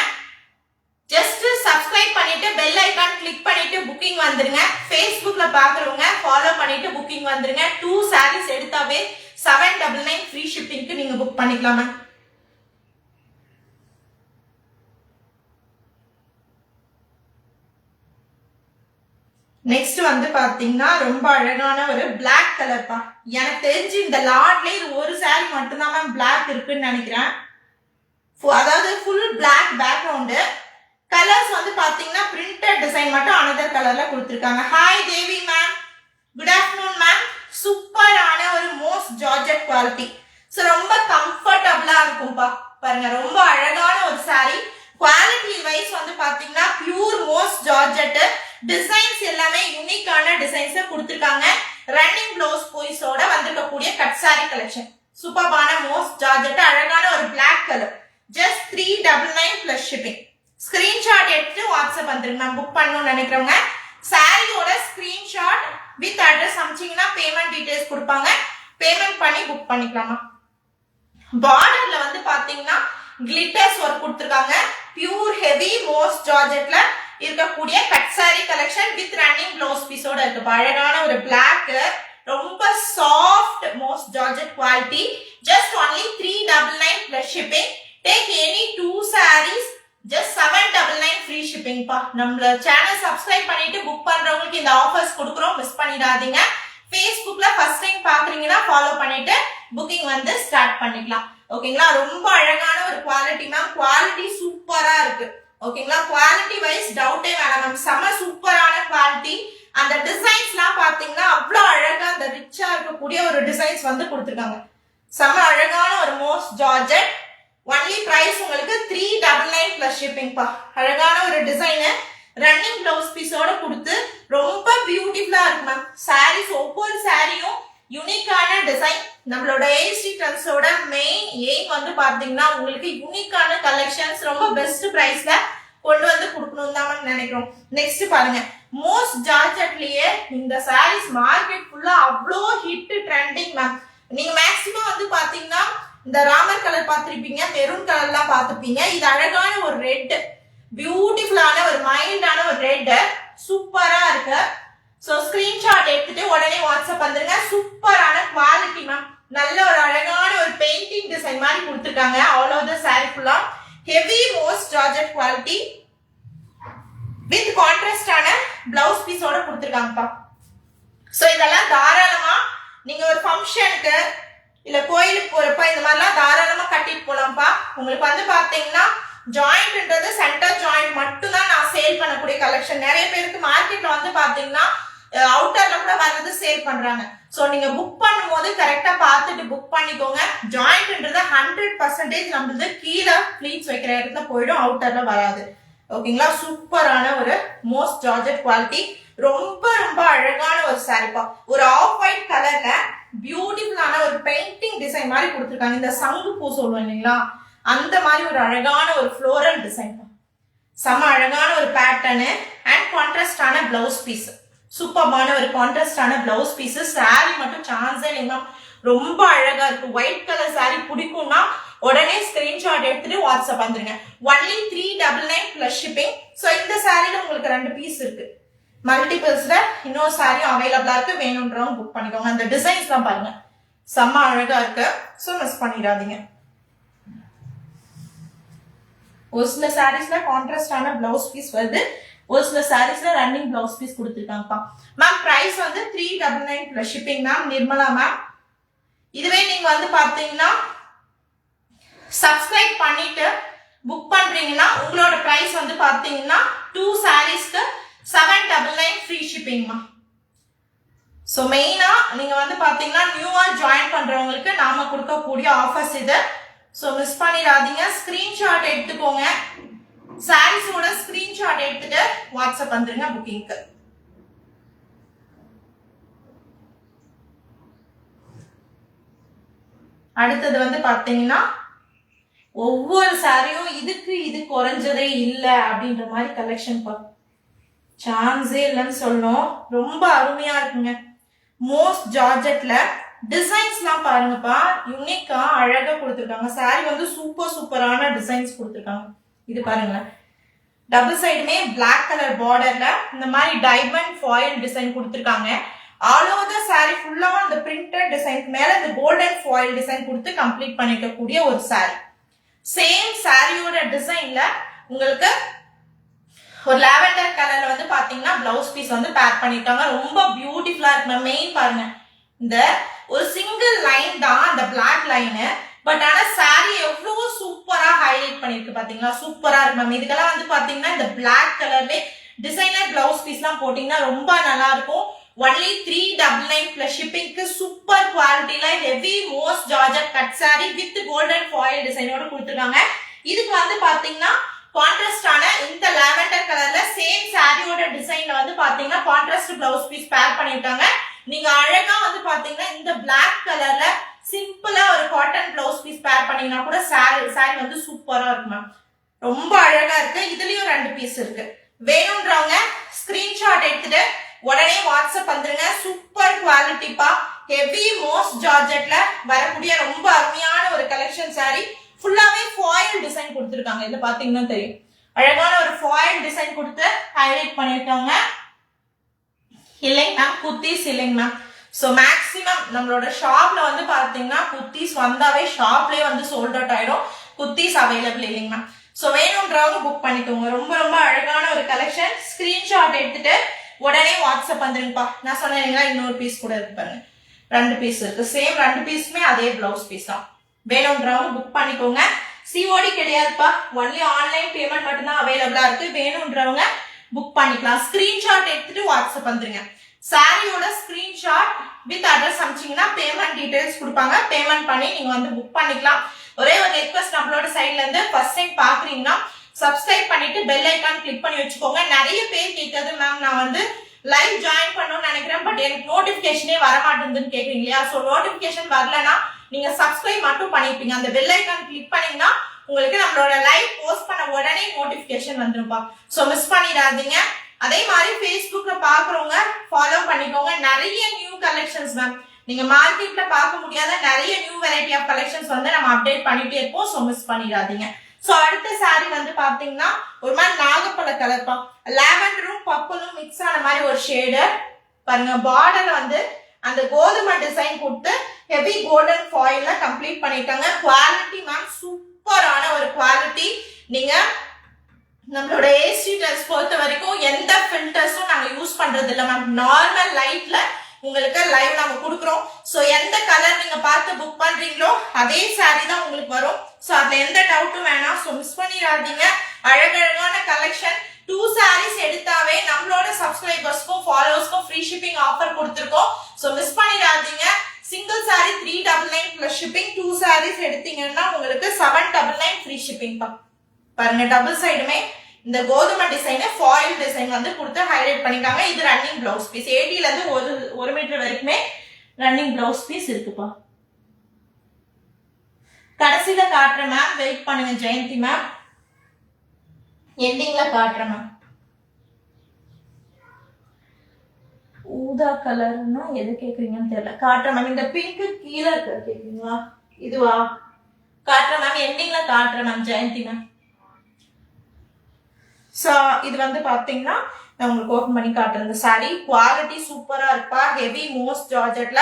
ஜஸ்ட் சப்ஸ்கிரைப் பண்ணிட்டு பெல் ஐகான் கிளிக் பண்ணிட்டு புக்கிங் வந்துருங்க. Facebookல பாக்குறவங்க ஃபாலோ பண்ணிட்டு புக்கிங் வந்துருங்க. 2 சாரீஸ் எடுத்தாவே 799 ஃப்ரீ ஷிப்பிங்க்கு நீங்க புக் பண்ணிக்கலாம் மேம். நெக்ஸ்ட் வந்து பாத்தீங்கன்னா ரொம்ப அழகான ஒரு பிளாக் கலர் பா. எனக்கு தெரிஞ்சு இந்த லாட்ல இது ஒரு சாரி மட்டும் தான் மேம் பிளாக் இருக்குன்னு நினைக்கிறேன். அதாவது ஃபுல் பிளாக் பேக்ரவுண்ட். கலர்ஸ் வந்து பாத்தீங்கன்னா பிரிண்டட் டிசைன் மட்டும் அனதர் கலர்ல கொடுத்திருக்காங்க. ஹாய் தேவி மேம், குட் ஆஃப்டர்நூன் மேம். சூப்பரான ஒரு மோஸ்ட் ஜார்ஜெட் குவாலிட்டி. சோ ரொம்ப கம்ஃபர்டபிளா இருக்கும்பா. பாருங்க, ரொம்ப அழகான ஒரு சாரி. குவாலிட்டி வைஸ் வந்து பாத்தீங்கன்னா பியூர் மோஸ்ட் ஜார்ஜெட். டிசைன்ஸ் எல்லாமே யூனிக்கான டிசைன்ஸ் கொடுத்திருக்காங்க. ரன்னிங் ப்ளவுஸ் பீஸோட வந்திருக்கக்கூடிய கட் சாரி கலெக்ஷன். சூப்பரான மோஸ்ட் ஜார்ஜெட், அழகான ஒரு black colour. Just 399 plus shipping. Screenshot எடுத்து வாட்ஸ்அப் வந்துருங்க மேம். புக் பண்ணணும்னு நினைக்கிறவங்க சாரியோட ஸ்கிரீன்ஷாட் வித் அட்ரஸ் அனுப்பிச்சீங்கன்னா பேமெண்ட் டீடைல்ஸ் கொடுப்பாங்க, பேமெண்ட் பண்ணி புக் பண்ணிக்கலாமா. பார்டர்ல வந்து பாத்தீங்கன்னா கிளிட்டர்ஸ் ஒர்க் கொடுத்திருக்காங்க. பியூர் ஹெவி மோஸ்ட் ஜார்ஜெட்ல இருக்கக்கூடிய cut sorry collection with running blouse பீஸோட இருக்கு. அழகான ஒரு பிளாக், ரொம்ப soft most georgette quality. Just only 399 plus shipping. Take any 2 sarees just 799 free shipping பா. நம்ம சேனல் சப்ஸ்கிரைப் பண்ணிட்டு புக் பண்றவங்களுக்கு இந்த ஆஃபர்ஸ் கொடுக்குறோம், மிஸ் பண்ணிடாதீங்க. Facebookல ஃபர்ஸ்ட் டைம் பாக்குறீங்கன்னா ஃபாலோ பண்ணிட்டு புக்கிங் வந்து ஸ்டார்ட் பண்ணிக்கலாம். ஓகேங்களா? ரொம்ப அழகான ஒரு குவாலிட்டி மேம். குவாலிட்டி சூப்பரா இருக்கு. ஓகேங்களா? குவாலிட்டி வைஸ் டவுட்டே வேணாம் மேம். செம சூப்பரான குவாலிட்டி. அந்த டிசைன்ஸ்லாம் பாத்தீங்கன்னா அவ்வளவு அழகா அந்த ரிச்சா இருக்கக்கூடிய ஒரு டிசைன்ஸ் வந்து கொடுத்திருக்காங்க. செம அழகான ஒரு மோஸ்ட் ஜார்ஜெட். ஒன்லி பிரைஸ் உங்களுக்கு 399 பிளஸ் ஷிப்பிங் பா. அழகான ஒரு டிசைன் ரன்னிங் பிளவுஸ் பீஸோட கொடுத்து ரொம்ப பியூட்டிஃபுல்லா இருக்கு மேம். சாரீஸ் ஒவ்வொரு சாரியும் யூனிக்கான டிசைன். நம்மளோட ஏஎஸ்டி ட்ரெண்ட்ஸோட மெயின் எய்ம் வந்து பாத்தீங்கன்னா உங்களுக்கு யூனிக்கான கலெக்ஷன்ஸ் ரொம்ப பெஸ்ட் பிரைஸ்ல கொண்டு வந்து கொடுக்கணும் தான் நினைக்கிறோம். நெக்ஸ்ட் பாருங்க, மோஸ்ட் ஜார்ஜெட்லயே இந்த சாரீஸ் மார்க்கெட் ஃபுல்லா அவ்வளோ ஹிட் ட்ரெண்டிங் மேம். நீங்க மேக்சிமம் வந்து பாத்தீங்கன்னா இந்த ராமர் கலர் பார்த்திருப்பீங்க, மெரூன் கலர்லாம் பார்த்திருப்பீங்க. இது அழகான ஒரு ரெட், பியூட்டிஃபுல்லான ஒரு மைல்டான ஒரு ரெட், சூப்பரா இருக்கு. சோ ஸ்கிரீன்ஷாட் எடுத்துட்டு உடனே வாட்ஸ்அப் வந்துருங்க. சூப்பரான குவாலிட்டி மேம். நல்ல ஒரு அழகான ஒரு பெயிண்டிங் டிசைன் மாதிரி கொடுத்துருக்காங்க. ஆல் ஓவர் தி சாரி ஃபுல்லா heavy most georgette quality with கான்ட்ராஸ்டான பிளவுஸ் பீஸோட கொடுத்துருக்காங்கப்பா. சோ இதெல்லாம் தாராளமா நீங்க ஒரு ஃபங்க்ஷனுக்கு இல்ல கோயிலுக்கு போறப்ப இந்த மாதிரிலாம் தாராளமா கட்டிட்டு போலாம்ப்பா. உங்களுக்கு வந்து பாத்தீங்கன்னா ஜாயிண்ட்ன்றது சென்டர் ஜாயிண்ட் மட்டும் தான் நான் சேல் பண்ணக்கூடிய கலெக்ஷன். நிறைய பேருக்கு மார்க்கெட்ல வந்து பாத்தீங்கன்னா அவுட்டர்ல கூட வர்றது சேல் பண்றாங்க. சோ நீங்க புக் பண்ணும்போது கரெக்டா பார்த்துட்டு புக் பண்ணிக்கோங்க. ஜாயிண்ட்ன்றது 100% நம்மளது கீழே ப்ளீட்ஸ் வைக்கிற இடத்துல போயிடும், அவுட்டர்ல வராது. ஓகேங்களா? சூப்பரான ஒரு மோஸ்ட் ஜார்ஜெட் குவாலிட்டி. ரொம்ப ரொம்ப அழகான ஒரு சாரிப்பா. ஒரு ஆஃப் ஒயிட் கலர்ல பியூட்டிஃபுல்லான ஒரு பெயிண்டிங் டிசைன் மாதிரி கொடுத்துருக்காங்க. இந்த சங்கு பூ சொல்லுவோம் இல்லைங்களா, அந்த மாதிரி ஒரு அழகான ஒரு ஃப்ளோரல் டிசைன். செம அழகான ஒரு பேட்டர்னு அண்ட் கான்ட்ராஸ்டான பிளவுஸ் பீஸ். சூப்பரான ஒரு கான்ட்ராஸ்டான பிளவுஸ் பீஸ். சாரி மட்டும் சான்ஸே இல்லைங்க, ரொம்ப அழகா இருக்கு. ஒயிட் கலர் சாரி பிடிக்கும்னா உடனே ஸ்கிரீன்ஷாட் எடுத்துட்டு வாட்ஸ்அப் வந்துருங்க. Only 399 plus shipping. சோ இந்த சாரில உங்களுக்கு 2 பீஸ் இருக்கு. மல்டிபிள்ஸ்ல இன்னொரு சாரியும் அவைலபிளா இருக்கு, வேணும்ன்றவங்க புக் பண்ணிக்கோங்க. அந்த டிசைன்ஸ் தான் பாருங்க செம்ம அழகா இருக்கு, ஸோ மிஸ் பண்ணிடாதீங்க. ஒரு சில சாரீஸ்ல கான்ட்ராஸ்டான பிளவுஸ் பீஸ் வருது, ஒரு சில சாரீஸ்ல ரன்னிங் பிளவுஸ் பீஸ் கொடுத்துருக்காங்கப்பா. மேம் பிரைஸ் வந்து 399 plus shipping ma'am. Nirmala ma'am. இதுவே நீங்க வந்து பாத்தீங்கன்னா சப்ஸ்கிரைப் பண்ணிட்டு புக் பண்றீங்கன்னா உங்களோட பிரைஸ் வந்து பாத்தீங்கன்னா 2 சாரீஸ்க்கு 799 ஃப்ரீ ஷிப்பிங்மா. ஸோ மெயினா நீங்க வந்து பாத்தீங்கன்னா நியூவா ஜாயின் பண்றவங்களுக்கு நாம கொடுக்கக்கூடிய ஆஃபர்ஸ் இது. ஸோ மிஸ் பண்ணிடாதீங்க. ஸ்கிரீன்ஷாட் எடுத்துக்கோங்க, சாரீஸோட ஸ்கிரீன்ஷாட் எடுத்துட்டு வாட்ஸ்அப் வந்துருங்க புக்கிங்க்கு. அடுத்தது வந்து பாத்தீங்கன்னா ஒவ்வொரு சாரியும் இதுக்கு இது குறைஞ்சதே இல்லை அப்படின்ற மாதிரி கலெக்ஷன் சான்ஸே இல்லைன்னு சொல்லணும். ரொம்ப அருமையா இருக்குங்க. மோஸ்ட் ஜார்ஜெட்ல டிசைன்ஸ்லாம் பாருங்கப்பா, யூனிக்கா அழகா கொடுத்துருக்காங்க. சாரி வந்து சூப்பரான டிசைன்ஸ் கொடுத்துருக்காங்க. இது பாருங்களேன், டபுள் சைடுமே பிளாக் கலர் பார்டர்ல இந்த மாதிரி டைமண்ட் ஃபாயில் டிசைன் கொடுத்துருக்காங்க. ஆல் ஓவர் த சாரி ஃபுல்லா அந்த பிரிண்டட் டிசைன் மேல இந்த கோல்டன் ஃபாயில் டிசைன் கொடுத்து கம்ப்ளீட் பண்ணிக்கக்கூடிய ஒரு சாரி. சேம் சாரியோட டிசைன்ல உங்களுக்கு ஒரு லாவெண்டர் கலர்ல வந்து பாத்தீங்கன்னா பிளவுஸ் பீஸ் வந்து பேக் பண்ணிருக்காங்க. ரொம்ப பியூட்டிஃபுல்லா இருக்கு. மெயின் பாருங்க, இந்த ஒரு சிங்கிள் லைன் தான் அந்த பிளாக் லைனு, பட் ஆனா சாரி எவ்வளவு சூப்பரா ஹைலைட் பண்ணிருக்கு பாத்தீங்களா, சூப்பரா இருக்கு மேம். இதுக்கெல்லாம் வந்து பாத்தீங்கன்னா இந்த பிளாக் கலர்ல டிசைனர் பிளவுஸ் பீஸ் எல்லாம் போட்டீங்கன்னா ரொம்ப நல்லா இருக்கும். ஒன்லி 399 பிளஸ் ஷிப்பிங்க்கு சூப்பர் குவாலிட்டில heavy most georgette cut sari with golden foil டிசைனோட கொடுத்துருக்காங்க. இதுக்கு வந்து பாத்தீங்கன்னா கான்ட்ராஸ்டான இந்த லாவெண்டர் கலர்ல சேம் சாரியோட டிசைன்ல வந்து பாத்தீங்கன்னா கான்ட்ராஸ்ட் பிளவுஸ் பீஸ் பேக் பண்ணிருக்காங்க. நீங்க அழகா வந்து பாத்தீங்கன்னா இந்த பிளாக் கலர்ல சிம்பிளா ஒரு காட்டன் பிளவுஸ் பீஸ் பேக் பண்ணீங்கன்னா கூட சாரி வந்து சூப்பரா இருக்கு மேம். ரொம்ப அழகா இருக்கு. இதுலயும் 2 பீஸ் இருக்கு. வேணும்ன்றவங்க ஸ்கிரீன்ஷாட் எடுத்துட்டு உடனே வாட்ஸ்அப் வந்துருங்க. சூப்பர் குவாலிட்டிப்பா, ஹெவி மோஸ்ட் ஜார்ஜெட்ல வரக்கூடிய ரொம்ப அருமையான ஒரு கலெக்ஷன் சாரி. ஃபுல்லாவே ஃபாயில் டிசைன் கொடுத்துருக்காங்க. இது பாத்தீங்கன்னா தெரியும், அழகான ஒரு ஃபாயில் டிசைன் கொடுத்து ஹைலைட் பண்ணிருக்காங்க. இல்லைங்க மேம், குர்த்திஸ் இல்லைங்க மேம். ஸோ மேக்சிமம் நம்மளோட ஷாப்ல வந்து பாத்தீங்கன்னா குர்த்திஸ் வந்தாவே ஷாப்லயே வந்து சோல்ட் அவுட் ஆயிடும். குர்த்திஸ் அவைலபிள் இல்லைங்க மேம். ஸோ வேணும்ன்றவங்க புக் பண்ணிக்கோங்க. ரொம்ப ரொம்ப அழகான ஒரு கலெக்ஷன். ஸ்கிரீன்ஷாட் எடுத்துட்டு உடனே வாட்ஸ்அப் வந்துருங்கப்பா. நான் சொன்னீங்களா இன்னொரு பீஸ் கூட இருக்கு பாருங்க, 2 பீஸ் இருக்கு. சேம் 2 பீஸுமே அதே பிளவுஸ் பீஸ் தான். வேணும்ன்றவங்க புக் பண்ணிக்கோங்க. சிஓடி கிடையாதுப்பா, ஒன்லி ஆன்லைன் பேமெண்ட் மட்டும்தான் அவைலபிளா இருக்கு. வேணும்ன்றவங்க புக் பண்ணிக்கலாம். ஸ்கிரீன்ஷாட் எடுத்துட்டு வாட்ஸ்அப் வந்துருங்க. சாரியோட ஸ்கிரீன்ஷாட் வித் அட்ரஸ் அனுப்பிச்சீங்கன்னா பேமெண்ட் டீடைல்ஸ் கொடுப்பாங்க. பேமெண்ட் பண்ணி நீங்க வந்து புக் பண்ணிக்கலாம். ஒரே ஒரு ரெக்வஸ்ட், நம்மளோட சைட்ல இருந்து ஃபர்ஸ்ட் டைம் பாக்குறீங்கன்னா சப்ஸ்கிரைப் பண்ணிட்டு பெல் ஐக்கான் கிளிக் பண்ணி வச்சுக்கோங்க. நிறைய பேர் கேட்கறது மேம் நான் வந்து லைவ் ஜாயின் பண்ணணும்னு நினைக்கிறேன், பட் எனக்கு நோட்டிபிகேஷனே வர மாட்டேங்குதுன்னு கேக்குறீங்க இல்லையா? ஸோ நோட்டிபிகேஷன் வரலன்னா நீங்க சப்ஸ்கிரைப் மட்டும் பண்ணிருப்பீங்க. அந்த பெல் ஐக்கான் கிளிக் பண்ணீங்கன்னா உங்களுக்கு நம்மளோட லைவ் போஸ்ட் பண்ண உடனே நோட்டிபிகேஷன் வந்துருப்பா. ஸோ மிஸ் பண்ணிடாதீங்க. அதே மாதிரி Facebookல பாக்குறவங்க ஃபாலோ பண்ணிக்கோங்க. நிறைய நியூ கலெக்ஷன்ஸ் மேம், நீங்க மார்க்கெட்ல பார்க்க முடியாத நிறைய நியூ வெரைட்டி ஆஃப் கலெக்ஷன்ஸ் வந்து நம்ம அப்டேட் பண்ணிட்டே இருப்போம். ஸோ மிஸ் பண்ணிடாதீங்க. சோ அடுத்த சாரி வந்து பாத்தீங்கன்னா ஒரு மாதிரி நாகப்பழ கலர்ப்பா, லாவெண்டரும் பர்பிளும் மிக்ஸ் ஆன மாதிரி ஒரு ஷேடு பாருங்க. பார்டர் வந்து அந்த கோதுமை டிசைன் கொடுத்து ஹெவி கோல்டன் ஃபாயில்ல கம்ப்ளீட் பண்ணிட்டாங்க. குவாலிட்டி மேம் சூப்பரான ஒரு குவாலிட்டி. நீங்க நம்மளோட ஏசி ட்ரெஸ் பொறுத்த வரைக்கும் எந்த ஃபில்டர்ஸும் நாங்க யூஸ் பண்றது இல்லை மேம். நார்மல் லைட்ல உங்களுக்கு லைவ் நாங்க கொடுக்குறோம். சோ எந்த கலர் நீங்க பார்த்து புக் பண்றீங்களோ அதே சாரி தான் உங்களுக்கு வரும். சோ அதுல எந்த டவுட்டும் வேணாம். சோ மிஸ் பண்ணிடாதீங்க. அழகழகான கலெக்ஷன். 2 சாரீஸ் எடுத்தாவே நம்மளோட சப்ஸ்கிரைபர்ஸ்க்கும் ஃபாலோவர்ஸ்க்கும் ஃப்ரீ ஷிப்பிங் ஆஃபர் கொடுத்துருக்கோம். சோ மிஸ் பண்ணிடாதீங்க. Single sari 399 plus shipping. 2 saris எடுத்தீங்கன்னா உங்களுக்கு 799 ஃப்ரீ ஷிப்பிங் பாருங்க. டபுள் சைடுமே இந்த கோதுமை டிசைன் ஃபாயில் டிசைன் வந்து கொடுத்து ஹைலைட் பண்ணிருக்காங்க. இது ரன்னிங் பிளவுஸ் பீஸ். 80ல இருந்து 1 மீட்டர் வரைக்குமே ரன்னிங் பிளவுஸ் பீஸ் இருக்குப்பா. கடைசியில காட்டுறேன் மேம், வெயிட் பண்ணுங்க ஜெயந்தி மேம். எண்டிங்ல காட்டுறேன் மேம். ஊதா கலர்னா எது கேக்குறீங்கன்னு தெரியல. காட்டுறேன் மேம். இந்த பிங்க் கீழே கேக்குறீங்களா? இதுவா? காட்டுறேன் மேம். எண்டிங்ல காட்டுறேன் மேம் ஜெயந்தி மேம். ஸோ இது வந்து பார்த்தீங்கன்னா நான் உங்களுக்கு ஓப்பன் பண்ணி காட்டுறேன். இந்த saree குவாலிட்டி சூப்பரா இருப்பா. ஹெவி மோஸ்ட் ஜார்ஜெட்ல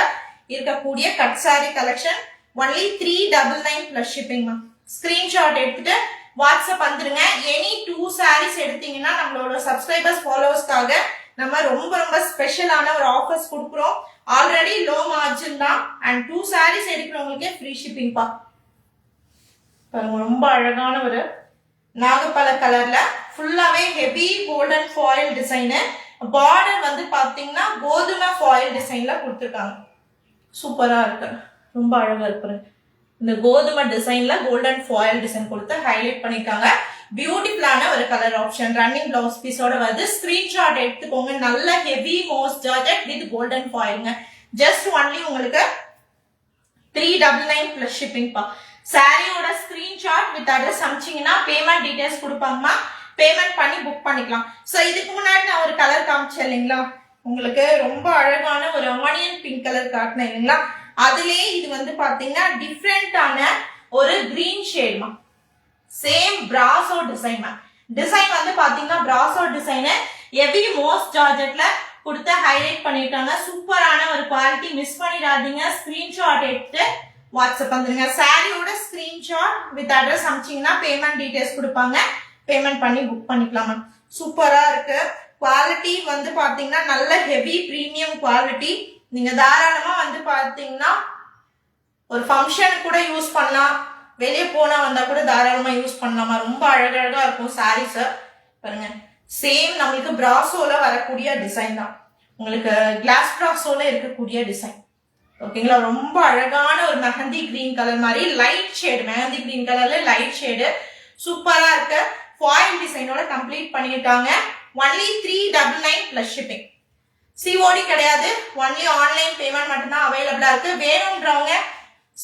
இருக்கக்கூடிய cut saree collection. Only 399 plus shipping ma'am. Screenshot எடுத்துட்டு வாட்ஸ்அப் வந்துருங்க. எனி 2 sarees எடுத்தீங்கன்னா நம்மளோட சப்ஸ்கிரைபர்ஸ் ஃபாலோவர்ஸ்க்காக நம்ம ரொம்ப ரொம்ப ஸ்பெஷலான ஒரு ஆஃபர்ஸ் கொடுக்குறோம். ஆல்ரெடி லோ மார்ஜின் தான். அண்ட் 2 sarees எடுக்கிறவங்களுக்கே ஃப்ரீ ஷிப்பிங் பா. பாருங்க ரொம்ப அழகான ஒரு நாகப்பழ கலர்ல ஃபுல்லாவே heavy golden foil design. Border வந்து பாத்தீங்கன்னா கோதுமை ஃபாயில் டிசைன்ல கொடுத்துருக்காங்க. சூப்பரா இருக்கு, ரொம்ப அழகா இருக்கு. இந்த கோதுமை டிசைன்ல கோல்டன் ஃபாயில் டிசைன் கொடுத்து ஹைலைட் பண்ணிருக்காங்க. பியூட்டிஃபுல்லான ஒரு கலர் ஆப்ஷன். ரன்னிங் பிளவுஸ் பீஸோட வந்து ஸ்கிரீன்ஷாட் எடுத்துக்கோங்க. நல்ல heavy most georgette with golden ஃபாயில்ங்க. ஜஸ்ட் ஒன்லி உங்களுக்கு 399 பிளஸ் ஷிப்பிங் பா. சாரியோட ஸ்கிரீன்ஷாட் வித் அட்ரஸ் அனுப்பிச்சீங்கன்னா பேமெண்ட் டீடைல்ஸ் கொடுப்பாங்கம்மா. பேமெண்ட் பண்ணி புக் பண்ணிக்கலாம். ஸோ இதுக்கு முன்னாடி நான் ஒரு கலர் காமிச்சேன் இல்லைங்களா, உங்களுக்கு ரொம்ப அழகான ஒரு ஆனியன் பிங்க் கலர் காட்டினேன் இல்லைங்களா, அதுலயே இது வந்து பாத்தீங்கன்னா டிஃப்ரெண்டான ஒரு கிரீன் ஷேட்மா. Same brasso design ma'am. Design வந்து பாத்தீங்கன்னா பிராசோ டிசைனு ஹெவி மோஸ்ட் ஜார்ஜெட்ல கொடுத்து ஹைலைட் பண்ணிருக்காங்க. சூப்பரான ஒரு குவாலிட்டி. மிஸ் பண்ணிடாதீங்க. ஸ்கிரீன்ஷாட் எடுத்து வாட்ஸ்அப் வந்துருங்க. சாரியோட ஸ்கிரீன்ஷாட் வித் அட்ரஸ் அனுப்பிச்சீங்கன்னா பேமெண்ட் டீடைல்ஸ் கொடுப்பாங்க. பேமெண்ட் பண்ணி புக் பண்ணிக்கலாம் மேம். சூப்பரா இருக்கு. குவாலிட்டி வந்து பாத்தீங்கன்னா நல்ல ஹெவி பிரீமியம் குவாலிட்டி. நீங்க தாராளமா வந்து பாத்தீங்கன்னா ஒரு ஃபங்க்ஷன் கூட யூஸ் பண்ணலாம். வெளியே போனா வந்தா கூட தாராளமா யூஸ் பண்ணலாமா. ரொம்ப அழகழகா இருக்கும் சாரீஸ். பாருங்க சேம் நம்மளுக்கு பிராசோல வரக்கூடிய டிசைன் தான். உங்களுக்கு கிளாஸ் பிராசோல இருக்கக்கூடிய டிசைன். ஓகேங்களா, ரொம்ப அழகான ஒரு மெஹந்தி கிரீன் கலர் மாதிரி லைட் ஷேடு. மெஹந்தி கிரீன் கலர்ல லைட் ஷேடு சூப்பரா இருக்கு. ஃபாயில் டிசைனோட கம்ப்ளீட் பண்ணிட்டாங்க. Only 399 plus shipping. சிஓடி கிடையாது. ஒன்லி ஆன்லைன் பேமெண்ட் மட்டும்தான் அவைலபிளா இருக்கு. வேணும்ன்றவங்க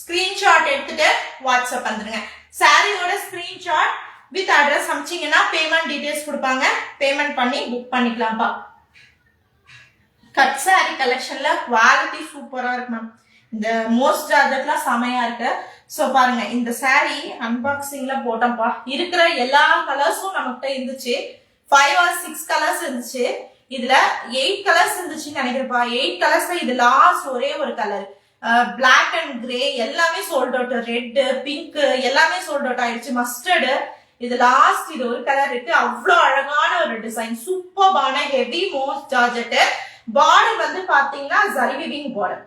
ஸ்கிரீன்ஷாட் எடுத்துட்டு வாட்ஸ்அப் வந்துருங்க. சாரியோட ஸ்கிரீன்ஷாட் வித் அட்ரஸ் அனுப்பிச்சீங்கன்னா பேமெண்ட் டீடைல்ஸ் கொடுப்பாங்க. பேமெண்ட் பண்ணி புக் பண்ணிக்கலாம்ப்பா. கட் சாரி கலெக்ஷன்ல குவாலிட்டி சூப்பரா இருக்கு மேம். இந்த மோஸ்ட் ஜார்ஜெட்லாம் செமையா இருக்கு. ஸோ பாருங்க இந்த சாரி அன்பாக்சிங்ல போட்டோம்ப்பா. இருக்கிற எல்லா கலர்ஸும் நமக்கிட்ட இருந்துச்சு. 5 or 6 கலர்ஸ் இருந்துச்சு. இதுல 8 கலர்ஸ் இருந்துச்சுன்னு நினைக்கிறப்பா. 8 கலர்ஸ்ல இது லாஸ்ட் ஒரே ஒரு கலர் பிளாக் அண்ட் கிரே எல்லாமே சோல்ட் அவுட். ரெட் பிங்க் எல்லாமே சோல்ட் அவுட் ஆயிடுச்சு. மஸ்டர்டு இது லாஸ்ட் இது ஒரு கலர் இருக்கு. அவ்வளோ அழகான ஒரு டிசைன். சூப்பர்பான ஹெவி மோஸ்ட் ஜார்ஜெட். பார்டர் வந்து பாத்தீங்கன்னா ஜரி வீவிங் பார்டர்.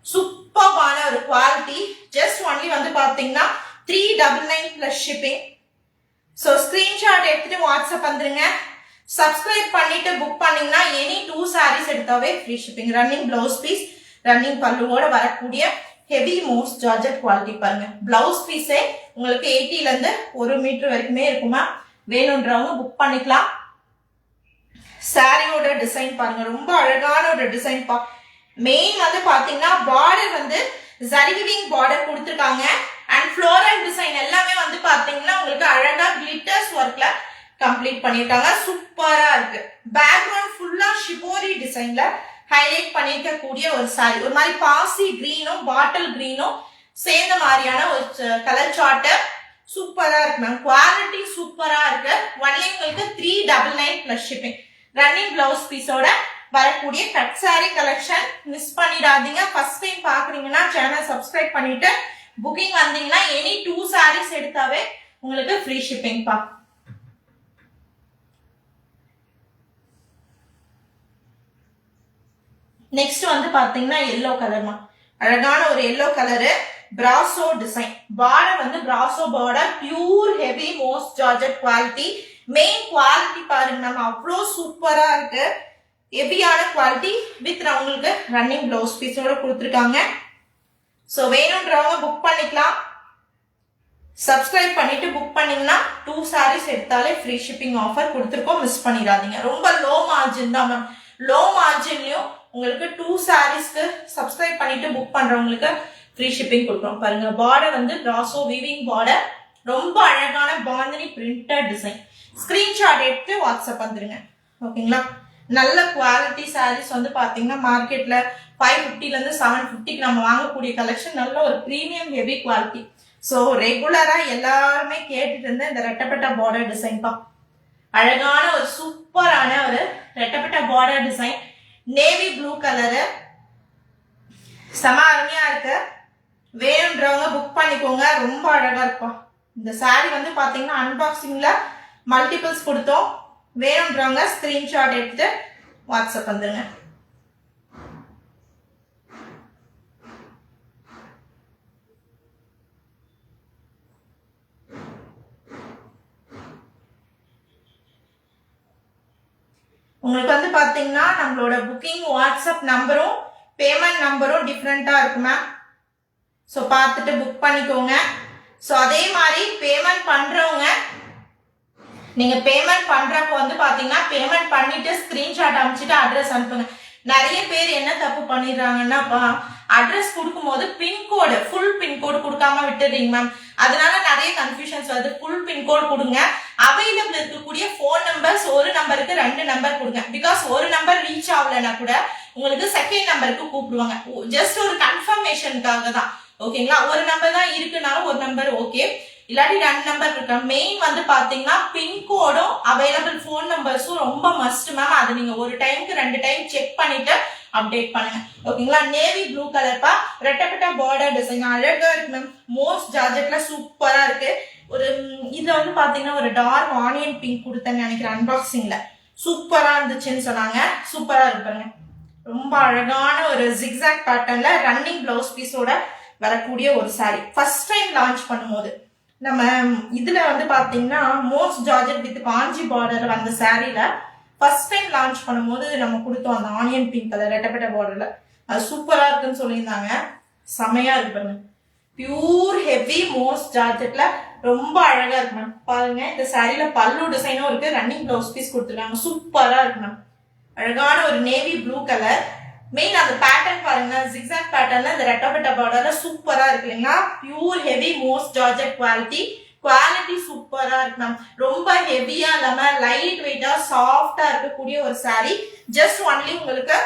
சூப்பர்பான ஒரு குவாலிட்டி. ஜஸ்ட் ஒன்லி வந்து பாத்தீங்கன்னா 399 பிளஸ் ஷிப்பிங். ஸோ ஸ்கிரீன்ஷாட் எடுத்துட்டு வாட்ஸ்அப் வந்துருங்க. சப்ஸ்கிரைப் பண்ணிட்டு புக் பண்ணீங்கன்னா எனி 2 sarees எடுத்தாவே free shipping. Running blouse piece running பல்லுவோட வரக்கூடிய ஹெவி மோஸ்ட் ஜார்ஜெட் குவாலிட்டி. பாருங்க பிளவுஸ் பீஸே உங்களுக்கு 80ல இருந்து 1 மீட்டர் வரைக்குமே இருக்குமா. வேணும்ன்றவங்க புக் பண்ணிக்கலாம். சாரியோட டிசைன் பாருங்க ரொம்ப அழகான ஒரு டிசைன் பா. மெயின் வந்து பாத்தீங்கன்னா பார்டர் வந்து ஜரி வீவிங் பார்டர் கொடுத்துருக்காங்க. அண்ட் ஃப்ளோரல் டிசைன் எல்லாமே வந்து பாத்தீங்கன்னா உங்களுக்கு அழகா கிளிட்டர்ஸ் ஒர்க்ல கம்ப்ளீட் பண்ணிருக்காங்க. சூப்பரா இருக்கு. பேக்ரவுண்ட் ஃபுல்லா ஷிபோரி டிசைன்ல ஹைலைட் பண்ணிருக்க கூடிய ஒரு சாரி. ஒரு மாதிரி பாசி கிரீனும் பாட்டில் கிரீனும் சேர்ந்த மாதிரியான ஒரு கலர் சார்ட். சூப்பரா இருக்கு மேம். குவாலிட்டி சூப்பரா இருக்கு. ஒன்லி உங்களுக்கு 399 பிளஸ் ஷிப்பிங். ரன்னிங் பிளவுஸ் பீஸோட வரக்கூடிய கட் சாரி கலெக்ஷன். மிஸ் பண்ணிடாதீங்க. ஃபர்ஸ்ட் டைம் பாக்குறீங்கன்னா சேனல் சப்ஸ்கிரைப் பண்ணிட்டு புக்கிங் வந்தீங்கன்னா எனி 2 sarees எடுத்தாவே உங்களுக்கு ஃப்ரீ ஷிப்பிங் பா. நெக்ஸ்ட் வந்து பாத்தீங்கன்னா எல்லோ கலர்மா. அழகான ஒரு yellow colour brasso design. Border வந்து brasso border. Pure heavy most georgette quality. Main quality பாருங்க நம்ம அவ்வளோ சூப்பரா இருக்கு. ஹெவியான குவாலிட்டி வித் உங்களுக்கு ரன்னிங் பிளவுஸ் பீஸோட கொடுத்துருக்காங்க. ஸோ வேணும்ன்றவங்க புக் பண்ணிக்கலாம். சப்ஸ்கிரைப் பண்ணிட்டு புக் பண்ணீங்கன்னா 2 sarees எடுத்தாலே ஃப்ரீ ஷிப்பிங் ஆஃபர் கொடுத்துருக்கோம். மிஸ் பண்ணிடாதீங்க. ரொம்ப லோ மார்ஜின் தான் மேம். லோ மார்ஜின்லயும் உங்களுக்கு 2 sareesக்கு சப்ஸ்கிரைப் பண்ணிட்டு புக் பண்றவங்களுக்கு ஃப்ரீ ஷிப்பிங் கொடுக்குறோம். பாருங்க பார்டர் வந்து பிராசோ வீவிங் பார்டர். ரொம்ப அழகான பாந்தினி பிரிண்டட் டிசைன். ஸ்கிரீன்ஷாட் எடுத்து வாட்ஸ்அப் வந்துருங்க. ஓகேங்களா, நல்ல குவாலிட்டி சாரீஸ் வந்து பாத்தீங்கன்னா மார்க்கெட்ல 550ல இருந்து 750க்கு நம்ம வாங்கக்கூடிய கலெக்ஷன். நல்ல ஒரு பிரீமியம் ஹெவி குவாலிட்டி. ஸோ ரெகுலரா எல்லாருமே கேட்டுட்டு இருந்த இந்த ரெட்டப்பட்ட பார்டர் டிசைன் தான். அழகான ஒரு சூப்பரான ஒரு ரெட்டப்பட்ட border design, navy blue colour, செம அருமையா இருக்கு. வேணுன்றவங்க புக் பண்ணிக்கோங்க, ரொம்ப அழகா இருக்கும். இந்த சாரி வந்து பாத்தீங்கன்னா அன்பாக்சிங்ல மல்டிபிள்ஸ் கொடுத்தோம். வேணுன்றவங்க ஸ்கிரீன்ஷாட் எடுத்துட்டு வாட்ஸ்அப் வந்துருங்க. உங்களுக்கு வந்து பாத்தீங்கன்னா நம்மளோட புக்கிங் வாட்ஸ்அப் நம்பரும் பேமெண்ட் நம்பரும் டிஃப்ரெண்டா இருக்கு மேம். ஸோ பார்த்துட்டு புக் பண்ணிக்கோங்க. ஸோ அதே மாதிரி பேமெண்ட் பண்றவங்க நீங்க பேமெண்ட் பண்றப்போ வந்து பாத்தீங்கன்னா பேமெண்ட் பண்ணிட்டு ஸ்கிரீன்ஷாட் அனுப்பிச்சிட்டு அட்ரஸ் அனுப்புங்க. நிறைய பேர் என்ன தப்பு பண்ணிடுறாங்கன்னா அட்ரஸ் கொடுக்கும்போது பின்கோடு ஃபுல் பின்கோடு கொடுக்காம விட்டுறீங்க மேம். அதனால நிறைய கன்ஃபியூஷன்ஸ் வருது. ஃபுல் பின்கோடு கொடுங்க. அவைலபிள் இருக்கக்கூடிய போன் நம்பர்ஸ் ஒரு நம்பருக்கு 2 நம்பர் கொடுங்க. பிகாஸ் ஒரு நம்பர் ரீச் ஆகலைன்னா கூட உங்களுக்கு செகண்ட் நம்பருக்கு கூப்பிடுவாங்க. ஜஸ்ட் ஒரு கன்ஃபர்மேஷனுக்காக தான். ஓகேங்களா? ஒரு நம்பர் தான் இருக்குனாலும் ஒரு நம்பர் ஓகே, இல்லாட்டி 2 நம்பர் இருக்கு. மெயின் வந்து பாத்தீங்கன்னா பின்கோடும் அவைலபிள் போன் நம்பர்ஸும் ரொம்ப மஸ்ட் மேம். அது நீங்க ஒரு டைமுக்கு 2 டைம் செக் பண்ணிட்டு அப்டேட் பண்ணுங்க. ஓகேங்களா? நேவி ப்ளூ கலர்ப்பா, ரெட்டப்பட்ட பார்டர் டிசைன் அழகா இருக்கு மேம். மோஸ்ட் ஜார்ஜெட்ல சூப்பரா இருக்கு. ஒரு இதுல வந்து பாத்தீங்கன்னா ஒரு டார்க் ஆனியன் பிங்க் கொடுத்தேன்னு நினைக்கிறேன் அன்பாக்சிங்ல. சூப்பரா இருந்துச்சுன்னு சொன்னாங்க. சூப்பரா இருப்பாங்க. ரொம்ப அழகான ஒரு ஜிக்ஸாக் பேட்டர்ன்ல ரன்னிங் பிளவுஸ் பீஸோட வரக்கூடிய ஒரு சாரி. ஃபர்ஸ்ட் டைம் லான்ச் பண்ணும்போது நம்ம இதுல வந்து பாத்தீங்கன்னா மோஸ்ட் ஜார்ஜெட் வித் காஞ்சி பார்டர்ல வந்த சாரில ஃபர்ஸ்ட் டைம் லான்ச் பண்ணும்போது நம்ம கொடுத்தோம் அந்த ஆனியன் பிங்க் கலர் ரெட்டப்பட்ட பார்டர்ல. அது சூப்பரா இருக்குன்னு சொல்லியிருந்தாங்க. செமையா இருக்கு பாருங்க. பியூர் ஹெவி மோஸ்ட் ஜார்ஜெட்ல ரொம்ப அழகா இருக்கு மேம். பாருங்க, இந்த சாரில பல்லு டிசைனும் இருக்கு, ரன்னிங் பிளவுஸ் பீஸ் கொடுத்துருக்காங்க. சூப்பரா இருக்கு மேம். அழகான ஒரு நேவி ப்ளூ கலர். மெயின் அந்த பேட்டர்ன் பாருங்க, ஜிக்ஸாக் பேட்டர்ன்ல இந்த ரெட்டப்பட்ட பார்டர்ல சூப்பரா இருக்கு இல்லைங்களா? Pure heavy most georgette quality சூப்பரா இருக்கு மேம். ரொம்ப ஹெவியா இல்லாம லைட் வெயிட்டா சாஃப்டா இருக்கக்கூடிய ஒரு சாரி. ஜஸ்ட் ஒன்லி உங்களுக்கு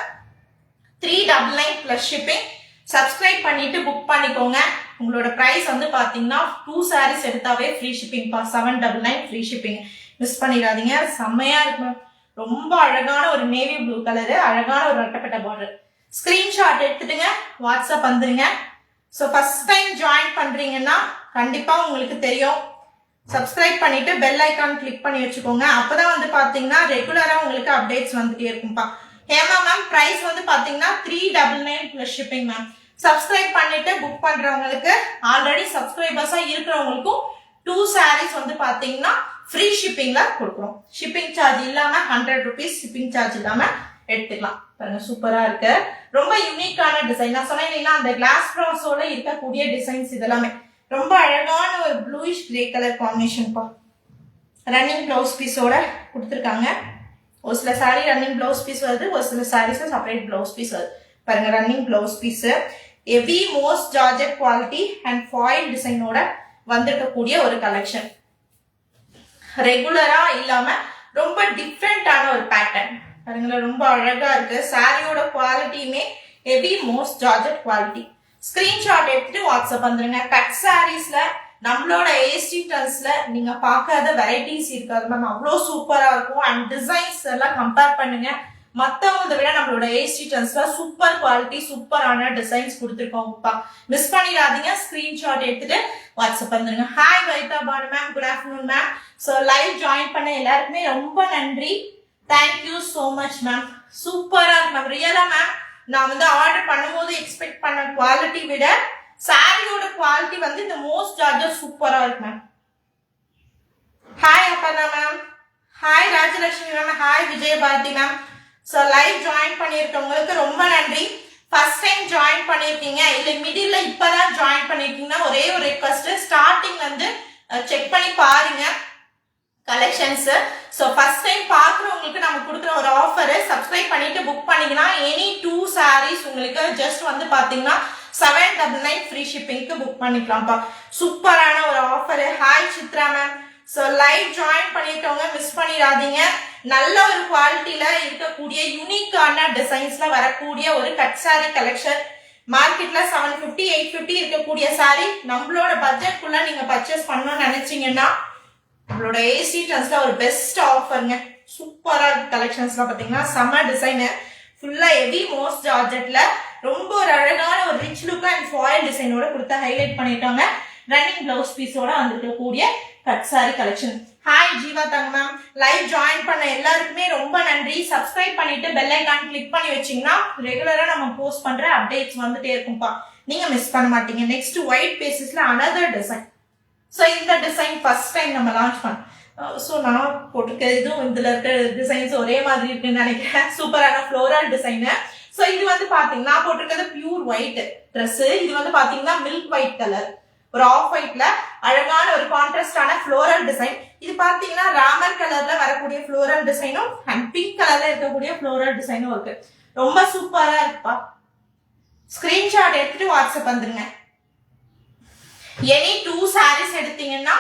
399 பிளஸ் ஷிப்பிங். சப்ஸ்கிரைப் பண்ணிட்டு புக் பண்ணிக்கோங்க. உங்களோட பிரைஸ் வந்து பாத்தீங்கன்னா 2 சாரீஸ் எடுத்தாவே ஃப்ரீ ஷிப்பிங் பா. 799 ஃப்ரீ ஷிப்பிங். மிஸ் பண்ணிடாதீங்க. செம்மையா இருக்கு மேம். ரொம்ப அழகான ஒரு நேவி ப்ளூ கலரு, அழகான ஒரு ரெட்டப்பட்ட பார்டர். ஸ்கிரீன்ஷாட் எடுத்துட்டுங்க வாட்ஸ்அப் வந்துருங்க. ஸோ ஃபர்ஸ்ட் டைம் ஜாயின் பண்றீங்கன்னா கண்டிப்பா உங்களுக்கு தெரியும். சப்ஸ்கிரைப் பண்ணிட்டு பெல் ஐக்கான் கிளிக் பண்ணி வச்சுக்கோங்க. அப்பதான் வந்து பாத்தீங்கன்னா ரெகுலரா உங்களுக்கு அப்டேட்ஸ் வந்துட்டே இருக்கும்பா. ஹேமா மேம், பிரைஸ் வந்து பாத்தீங்கன்னா 399 பிளஸ் ஷிப்பிங் மேம். சப்ஸ்கிரைப் பண்ணிட்டு புக் பண்றவங்களுக்கு, ஆல்ரெடி சப்ஸ்கிரைபர்ஸா இருக்கிறவங்களுக்கும் 2 சாரீஸ் வந்து பாத்தீங்கன்னா ஃப்ரீ ஷிப்பிங்ல கொடுக்குறோம். ஷிப்பிங் சார்ஜ் இல்லாம 100 ருபீஸ் ஷிப்பிங் சார்ஜ் இல்லாம எடுத்துக்கலாம். பாருங்க, சூப்பரா இருக்கு. ரொம்ப யூனிக்கான டிசைன். நான் சொன்னேன் அந்த கிளாஸ் ப்ராஸோட இருக்கக்கூடிய டிசைன்ஸ் இதெல்லாமே ரொம்ப அழகான ஒரு ப்ளூயிஷ் கிரே கலர் காம்பினேஷன் பா. ரன்னிங் பிளவுஸ் பீஸோட கொடுத்துருக்காங்க. ஒரு சில சாரி ரன்னிங் பிளவுஸ் பீஸ் வருது, ஒரு சில சாரீஸ் செப்பரேட் பிளவுஸ் பீஸ் வருது. பாருங்க, running blouse piece heavy most georgette quality and foil டிசைனோட வந்திருக்கக்கூடிய ஒரு கலெக்ஷன். ரெகுலரா இல்லாம ரொம்ப டிஃப்ரெண்டான ஒரு பேட்டர்ன். பாருங்களேன், ரொம்ப அழகா இருக்கு. சாரியோட குவாலிட்டியுமே heavy most georgette quality. Screenshot எடுத்துட்டு வாட்ஸ்அப் வந்துருங்க. கட் சாரீஸ்ல நம்மளோட ஏஸ்டி டன்ஸ்ல நீங்க பார்க்காத வெரைட்டிஸ் இருக்காது மேம். அவ்வளோ சூப்பரா இருக்கும். அண்ட் டிசைன்ஸ் எல்லாம் கம்பேர் பண்ணுங்க. மத்தவங்க விட நம்மளோட ஏஸ்டி டன்ஸ்ல சூப்பர் குவாலிட்டி சூப்பரான டிசைன்ஸ் கொடுத்துருக்கோம்ப்பா. மிஸ் பண்ணிடாதீங்க. ஸ்கிரீன்ஷாட் எடுத்துட்டு வாட்ஸ்அப் வந்துருங்க. Hi Vaidha Banu ma'am, good afternoon ma'am. So live join பண்ண எல்லாருக்குமே ரொம்ப நன்றி. Thank you so much ma'am. சூப்பரா இருக்கு மேம். ரியலா மேம், நான் வந்து ஆர்டர் பண்ணும்போது எக்ஸ்பெக்ட் பண்ண குவாலிட்டி விட சாரியோட குவாலிட்டி வந்து இந்த மோஸ்ட் ஜார்ஜர் சூப்பரா இருக்கு ma'am. Hi Appana ma'am, hi Rajalakshmi ma'am, hi Vijayabharathi ma'am. So live join பண்ணியிருக்கவங்களுக்கு ரொம்ப நன்றி. ஃபர்ஸ்ட் டைம் ஜாயின் பண்ணியிருக்கீங்க இல்லை மிடில் இப்பதான் ஜாயின் பண்ணியிருக்கீங்கன்னா ஒரே ஒரு ரெக்வஸ்ட், ஸ்டார்டிங்ல இருந்து செக் பண்ணி பாருங்க கலெக்ஷன்ஸ். ஸோ ஃபர்ஸ்ட் டைம் பார்க்குறவங்களுக்கு நம்ம கொடுக்குற ஒரு ஆஃபர், சப்ஸ்கிரைப் பண்ணிட்டு புக் பண்ணீங்கன்னா எனி 2 சாரீஸ் உங்களுக்கு ஜஸ்ட் வந்து பார்த்தீங்கன்னா 799 ஃப்ரீ ஷிப்பிங்க்கு புக் பண்ணிக்கலாம்ப்பா. சூப்பரான ஒரு offer. Hi Chitra ma'am. So live join பண்ணிட்டவங்க மிஸ் பண்ணிடாதீங்க. நல்ல ஒரு குவாலிட்டியில இருக்கக்கூடிய யூனிக்கான டிசைன்ஸ்ல வரக்கூடிய ஒரு கட் சாரி கலெக்ஷன். மார்க்கெட்ல 750 850 இருக்கக்கூடிய சாரி நம்மளோட பட்ஜெட்குள்ள நீங்க பர்ச்சேஸ் பண்ணணும்னு நினைச்சீங்கன்னா நம்மளோட ஏசி ட்ரெண்ட்ஸ்ல ஒரு பெஸ்ட் ஆஃபருங்க. சூப்பரா இருக்கு கலெக்ஷன்ஸ்லாம் பாத்தீங்கன்னா செம்ம டிசைனு. ஃபுல்லா ஹெவி மோஸ்ட் ஜார்ஜெட்ல ரொம்ப ஒரு அழகான ஒரு ரிச் லுக் அண்ட் ஃபாயில் டிசைனோட கொடுத்து ஹைலைட் பண்ணிட்டாங்க. ரன்னிங் பிளவுஸ் பீஸோட வந்திருக்கக்கூடிய cut sorry collection. Hi Jeeva தங்க மேம், லைவ் ஜாயின் பண்ண எல்லாருக்குமே ரொம்ப நன்றி. சப்ஸ்கிரைப் பண்ணிட்டு பெல் ஐகான் கிளிக் பண்ணி வச்சீங்கன்னா ரெகுலரா நம்ம போஸ்ட் பண்ற அப்டேட்ஸ் வந்துட்டே இருக்கும்பா, நீங்க மிஸ் பண்ண மாட்டீங்க. நெக்ஸ்ட் ஒயிட் பேசிஸ்ல அனதர் டிசைன். ஸோ இந்த டிசைன் ஃபர்ஸ்ட் டைம் நம்ம லான்ச் பண்ணோம். ஸோ நான் போட்டிருக்க இதுவும் இதுல இருக்க டிசைன்ஸ் ஒரே மாதிரி இருக்குன்னு நினைக்கிறேன். சூப்பரான ஃப்ளோரல் டிசைனு. ஸோ இது வந்து பாத்தீங்கன்னா நான் போட்டிருக்கிறது பியூர் ஒயிட் ட்ரெஸ். இது வந்து பாத்தீங்கன்னா மில்க் ஒயிட் கலர், ஒரு ஆஃப் ஒயிட்ல அழகான ஒரு கான்ட்ராஸ்டான ஃப்ளோரல் டிசைன். இது பாத்தீங்கன்னா ராமர் கலர்ல வரக்கூடிய ஃப்ளோரல் டிசைனும் அண்ட் பிங்க் கலர்ல இருக்கக்கூடிய ஃப்ளோரல் டிசைனும் இருக்கு. ரொம்ப சூப்பரா இருக்குப்பா. ஸ்கிரீன்ஷாட் எடுத்துட்டு வாட்ஸ்அப் வந்துருங்க. எனி 2 sarees எடுத்தீங்கன்னா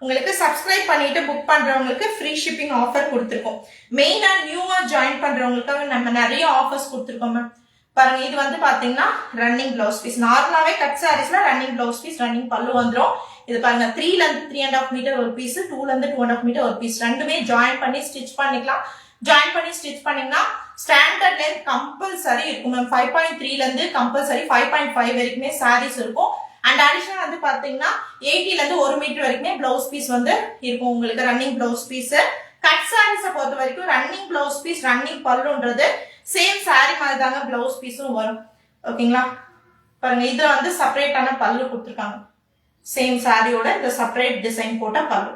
உங்களுக்கு சப்ஸ்கிரைப் பண்ணிட்டு புக் பண்றவங்களுக்கு ஃப்ரீ ஷிப்பிங் ஆஃபர் கொடுத்துருக்கோம். மெயினா நியூவா ஜாயின் பண்றவங்களுக்காக நம்ம நிறைய ஆஃபர்ஸ் கொடுத்துருக்கோம் மேம். பாருங்க, இது வந்து பாத்தீங்கன்னா ரன்னிங் பிளவுஸ் பீஸ். நார்மலாவே கட் சாரீஸ்ல running blouse piece, running pallu வந்துடும். இது பாருங்க 3ல இருந்து 3.5 மீட்டர் ஒரு பீஸ், 2ல இருந்து 2.5 மீட்டர் ஒரு பீஸ், ரெண்டுமே ஜாயின் பண்ணி ஸ்டிச் பண்ணிக்கலாம். ஜாயின் பண்ணி ஸ்டிச் பண்ணீங்கன்னா ஸ்டாண்டர்ட் லென்த் கம்பல்சரி இருக்கும் மேம். 5.3ல இருந்து கம்பல்சரி 5.5 வரைக்குமே சாரீஸ் இருக்கும். அண்ட் அடிஷனல் வந்து பாத்தீங்கன்னா 80ல இருந்து 1 மீட்டர் வரைக்குமே பிளவுஸ் பீஸ் வந்து இருக்கும் உங்களுக்கு ரன்னிங் பிளவுஸ் பீஸ். கட் சாரீஸை பொறுத்த வரைக்கும் ரன்னிங் பிளவுஸ் பீஸ், ரன்னிங் பல்லுன்றது சேம் சாரி மாதிரி தாங்க பிளவுஸ் பீஸும் வரும். ஓகேங்களா? பாருங்க, இதுல வந்து செப்பரேட்டான பல்லு கொடுத்துருக்காங்க. சேம் சாரியோட இந்த செப்பரேட் டிசைன் போட்ட பல்லு.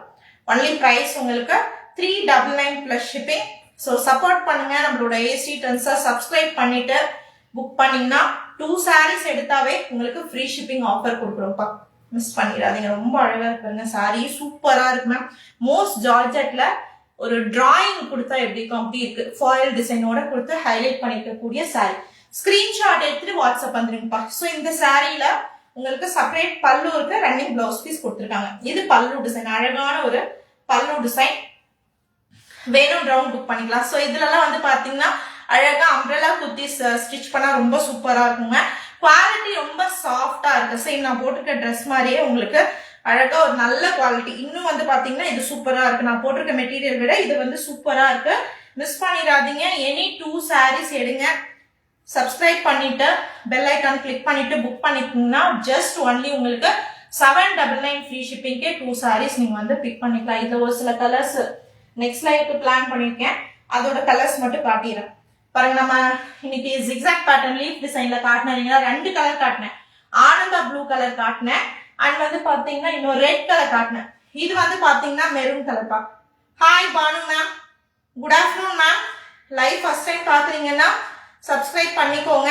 ஒன்லி பிரைஸ் உங்களுக்கு 399 பிளஸ் ஷிப்பிங். ஸோ சப்போர்ட் பண்ணுங்க நம்மளோட ஏசி ட்ரெண்ட்ஸை. சப்ஸ்கிரைப் பண்ணிட்டு புக் பண்ணீங்கன்னா 2 sarees எடுத்தாவே உங்களுக்கு ஃப்ரீ ஷிப்பிங் ஆஃபர் கொடுக்குறோம்ப்பா, மிஸ் பண்ணிடாதீங்க. ரொம்ப அழகா இருக்குங்க சாரி, சூப்பரா இருக்கு மேம். மோஸ்ட் ஜார்ஜெட்ல ஒரு டிராயிங் கொடுத்தா எப்படி இருக்கும் அப்படி இருக்கு. ஃபாயில் டிசைனோட கொடுத்து ஹைலைட் பண்ணிருக்கக்கூடிய சாரி. ஸ்கிரீன்ஷாட் எடுத்துட்டு வாட்ஸ்அப் வந்துருங்கப்பா. ஸோ இந்த சாரியில உங்களுக்கு செப்பரேட் பல்லு இருக்கு, ரன்னிங் பிளவுஸ் பீஸ் கொடுத்துருக்காங்க. இது பல்லு டிசைன், அழகான ஒரு பல்லு டிசைன். வேணும்ன்றவங்க புக் பண்ணிக்கலாம். ஸோ இதுலலாம் வந்து பாத்தீங்கன்னா அழகா அம்ப்ரெல்லா குத்தி ஸ்டிச் பண்ணா ரொம்ப சூப்பரா இருக்குங்க. குவாலிட்டி ரொம்ப சாஃப்டா இருக்கு. சேம் நான் போட்டிருக்க ட்ரெஸ் மாதிரியே உங்களுக்கு அழகா ஒரு நல்ல குவாலிட்டி. இன்னும் வந்து பாத்தீங்கன்னா இது சூப்பரா இருக்கு. நான் போட்டிருக்க மெட்டீரியல் விட இது வந்து சூப்பரா இருக்கு, மிஸ் பண்ணிடாதீங்க. எனி 2 sarees எடுங்க. சப்ஸ்கிரைப் பண்ணிட்டு பெல் ஐக்கான் கிளிக் பண்ணிட்டு புக் பண்ணிட்டீங்கன்னா ஜஸ்ட் ஒன்லி உங்களுக்கு 799 ஃப்ரீ ஷிப்பிங்கே 2 sarees நீங்க வந்து பிக் பண்ணிக்கலாம். இதுல ஒரு சில கலர்ஸ் நெக்ஸ்ட் லைவ்க்கு பிளான் பண்ணிருக்கேன், அதோட கலர்ஸ் மட்டும் காட்டிடுறேன். பாருங்க, நம்ம இன்னைக்கு ஜிக்ஸாக் பேட்டர்ன் லீஃப் டிசைன்ல காட்டினீங்கன்னா 2 கலர் காட்டினேன். ஆனந்தா ப்ளூ கலர் காட்டினேன், அண்ட் வந்து பாத்தீங்கன்னா இன்னொரு ரெட் கலர் காட்டினேன். இது வந்து பாத்தீங்கன்னா மெரூன் கலர் பா. Hi Banu ma'am, good afternoon ma'am. Live first time பாக்குறீங்கன்னா சப்ஸ்கிரைப் பண்ணிக்கோங்க.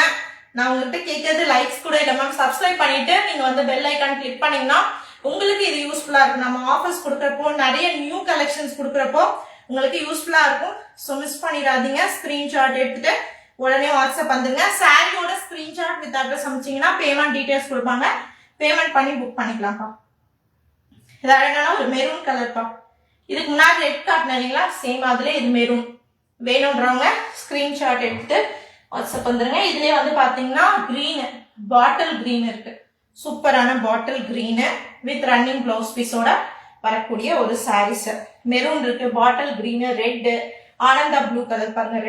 நான் உங்ககிட்ட கேட்கறது லைக்ஸ் கூட இல்லை மேம். சப்ஸ்கிரைப் பண்ணிட்டு நீங்க வந்து பெல் ஐக்கான் கிளிக் பண்ணீங்கன்னா உங்களுக்கு இது யூஸ்ஃபுல்லா இருக்கும். நம்ம ஆஃபர்ஸ் கொடுக்குறப்போ நிறைய நியூ கலெக்ஷன்ஸ் கொடுக்குறப்போ உங்களுக்கு யூஸ்ஃபுல்லா இருக்கும். ஸோ மிஸ் பண்ணிடாதீங்க. ஸ்கிரீன்ஷாட் எடுத்துட்டு உடனே வாட்ஸ்அப் வந்துருங்க. சாரியோட ஸ்கிரீன்ஷாட் வித் அட்ரஸ் அமைச்சிங்கன்னா பேமெண்ட் டீடைல்ஸ் கொடுப்பாங்க, பேமெண்ட் பண்ணி புக் பண்ணிக்கலாம்ப்பா. இது அழகான ஒரு மெரூன் கலர்ப்பா. இதுக்கு முன்னாடி ரெட் காட்டினீங்களா, சேம் அதுல இது மெரூன். வேணும்ன்றவங்க ஸ்கிரீன்ஷாட் எடுத்துட்டு வாட்ஸ்அப் வந்துருங்க. இதுலயே வந்து பாத்தீங்கன்னா கிரீன், பாட்டில் கிரீன் இருக்கு. சூப்பரான bottle green with running blouse பீஸோட வரக்கூடிய ஒரு சாரீஸ். மெரூன் இருக்கு, bottle green, red, Ananda blue colour. பாருங்க,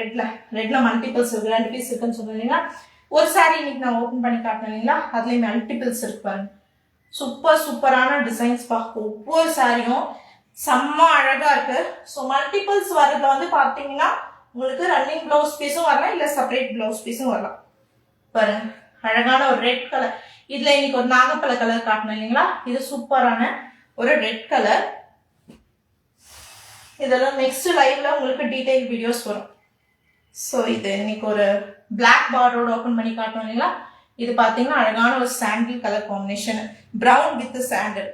ரெட்ல மல்டிபிள்ஸ் இருக்கு, 2 பீஸ் இருக்குன்னு சொன்னீங்கன்னா ஒரு சாரி இன்னைக்கு நான் ஓபன் பண்ணி காட்டினேன் இல்லைங்களா, அதுலயும் மல்டிபிள்ஸ் இருக்கு. பாருங்க, சூப்பரான டிசைன்ஸ் பா. ஒவ்வொரு சாரியும் செம்ம அழகா இருக்கு. ஸோ மல்டிபிள்ஸ் வரதுல வந்து பாத்தீங்கன்னா உங்களுக்கு ரன்னிங் பிளவுஸ் பீஸும் வரலாம், இல்ல செப்பரேட் பிளவுஸ் பீஸும் வரலாம். பாருங்க, அழகான ஒரு ரெட் கலர். இதுல இன்னைக்கு ஒரு நாகப்பழ கலர் காட்டணும் இல்லைங்களா, இது சூப்பரான ஒரு ரெட் கலர். இதெல்லாம் நெக்ஸ்ட் லைவ்ல உங்களுக்கு டீடைல் வீடியோஸ் வரும். ஸோ இது இன்னைக்கு ஒரு பிளாக் பார்டரோட ஓபன் பண்ணி காட்டணும் இல்லைங்களா, இது பாத்தீங்கன்னா அழகான ஒரு sandal colour combination, brown with sandal.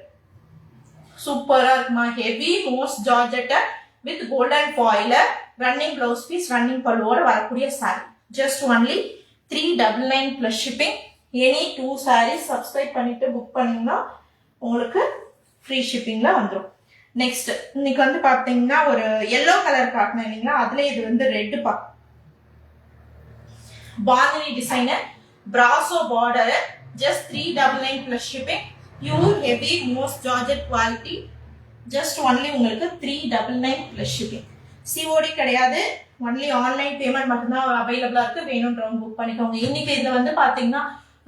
சூப்பரா இருக்குமா. Heavy most georgette with golden foil, running blouse piece, running பல்லுவோட வரக்கூடிய sari. Just only 399 plus shipping. Any 2 sarees subscribe பண்ணிட்டு புக் பண்ணீங்கன்னா உங்களுக்கு ஃப்ரீ ஷிப்பிங்ல வந்துடும். நெக்ஸ்ட் இன்னைக்கு வந்து பாத்தீங்கன்னா ஒரு எல்லோ கலர் காட்டினேன் இல்லைங்களா, அதுல இது வந்து ரெட் பா. Bandhani designer, brasso border, just 399 plus shipping. Pure heavy most georgette quality. Just only உங்களுக்கு 399 ப்ளஸ் ஷிப்பிங். சிஓடி கிடையாது, ஒன்லி ஆன்லைன் பேமெண்ட் மட்டும்தான் அவைலபிளா இருக்கு. வேணும்ன்றவங்க புக் பண்ணிக்கோங்க. இன்னைக்கு இதுல வந்து பாத்தீங்கன்னா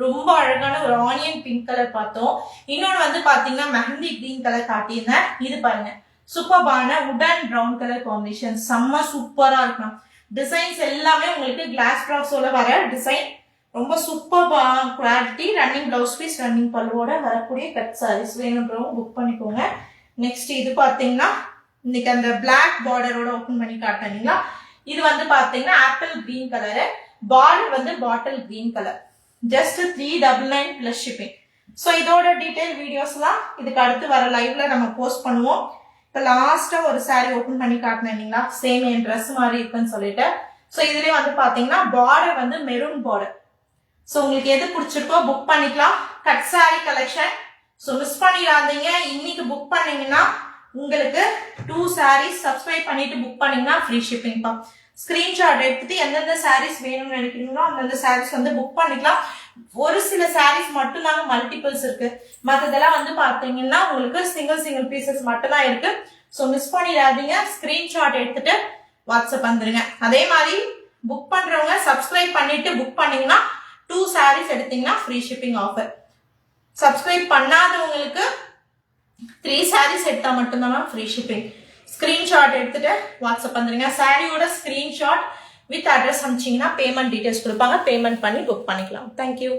ரொம்ப அழகான ஒரு ஆனியன் பிங்க் கலர் பார்த்தோம். இன்னொன்று வந்து பாத்தீங்கன்னா மெஹந்தி கிரீன் கலர் காட்டியிருந்தேன். இது பாருங்க, சூப்பர்பான உடன் ப்ரௌன் கலர் காம்பினேஷன், செம்ம சூப்பரா இருக்கும். டிசைன்ஸ் எல்லாமே உங்களுக்கு கிளாஸ் ட்ராப்ஸோட வர டிசைன், ரொம்ப super quality. Running blouse piece, running பல்லுவோட வரக்கூடிய கட் சாரீஸ். வேணும்ன்றவங்க புக் பண்ணிக்கோங்க. நெக்ஸ்ட் இது பாத்தீங்கன்னா இன்னைக்கு அந்த பிளாக் பார்டரோட ஓபன் பண்ணி காட்டினீங்களா, இது வந்து பாத்தீங்கன்னா ஆப்பிள் கிரீன் கலரு, பார்டர் வந்து bottle green colour. Just 399 plus shipping. So இதோட டீடைல் வீடியோஸ்லாம் இதுக்கு அடுத்து வர லைவ்ல நம்ம போஸ்ட் பண்ணுவோம். இப்போ லாஸ்டா ஒரு சாரி ஓபன் பண்ணி காட்டினீங்களா, சேம் என் ட்ரெஸ் மாதிரி இருக்குன்னு சொல்லிட்டு. ஸோ இதுலயே வந்து பாத்தீங்கன்னா பார்டர் வந்து மெரூன் பார்டர். ஸோ உங்களுக்கு எது பிடிச்சிருக்கோ புக் பண்ணிக்கலாம். Cut sorry collection. So miss பண்ணிடாதீங்க. இன்னைக்கு புக் பண்ணீங்கன்னா உங்களுக்கு 2 sarees சப்ஸ்கிரைப் பண்ணிட்டு புக் பண்ணீங்கன்னா ஃப்ரீ ஷிப்பிங் தான். ஸ்கிரீன்ஷாட் எடுத்துட்டு எந்தெந்த சாரீஸ் வேணும்னு நினைக்கிறீங்களோ அந்தந்த சாரீஸ் வந்து புக் பண்ணிக்கலாம். ஒரு சில சாரீஸ் மட்டும் தாங்க மல்டிபிள்ஸ் இருக்கு, மற்றதெல்லாம் வந்து பாத்தீங்கன்னா உங்களுக்கு சிங்கிள் பீசஸ் மட்டும் தான் இருக்கு. ஸோ மிஸ் பண்ணிடாதீங்க. ஸ்கிரீன்ஷாட் எடுத்துட்டு வாட்ஸ்அப் வந்துருங்க. அதே மாதிரி புக் பண்றவங்க சப்ஸ்கிரைப் பண்ணிட்டு புக் பண்ணீங்கன்னா 2 sarees எடுத்தீங்கன்னா ஃப்ரீ ஷிப்பிங் ஆஃபர். சப்ஸ்கிரைப் பண்ணாதவங்களுக்கு 3 sarees எடுத்தா மட்டும்தான் ஃப்ரீ ஷிப்பிங். ஸ்கிரீன்ஷாட் எடுத்துட்டு வாட்ஸ்அப் வந்துருங்க. சாரியோட ஸ்கிரீன்ஷாட் வித் அட்ரஸ் அனுப்பிச்சிங்கன்னா பேமெண்ட் டீடைல்ஸ் கொடுப்பாங்க. பேமெண்ட் பண்ணி புக் பண்ணிக்கலாம். தேங்க்யூ.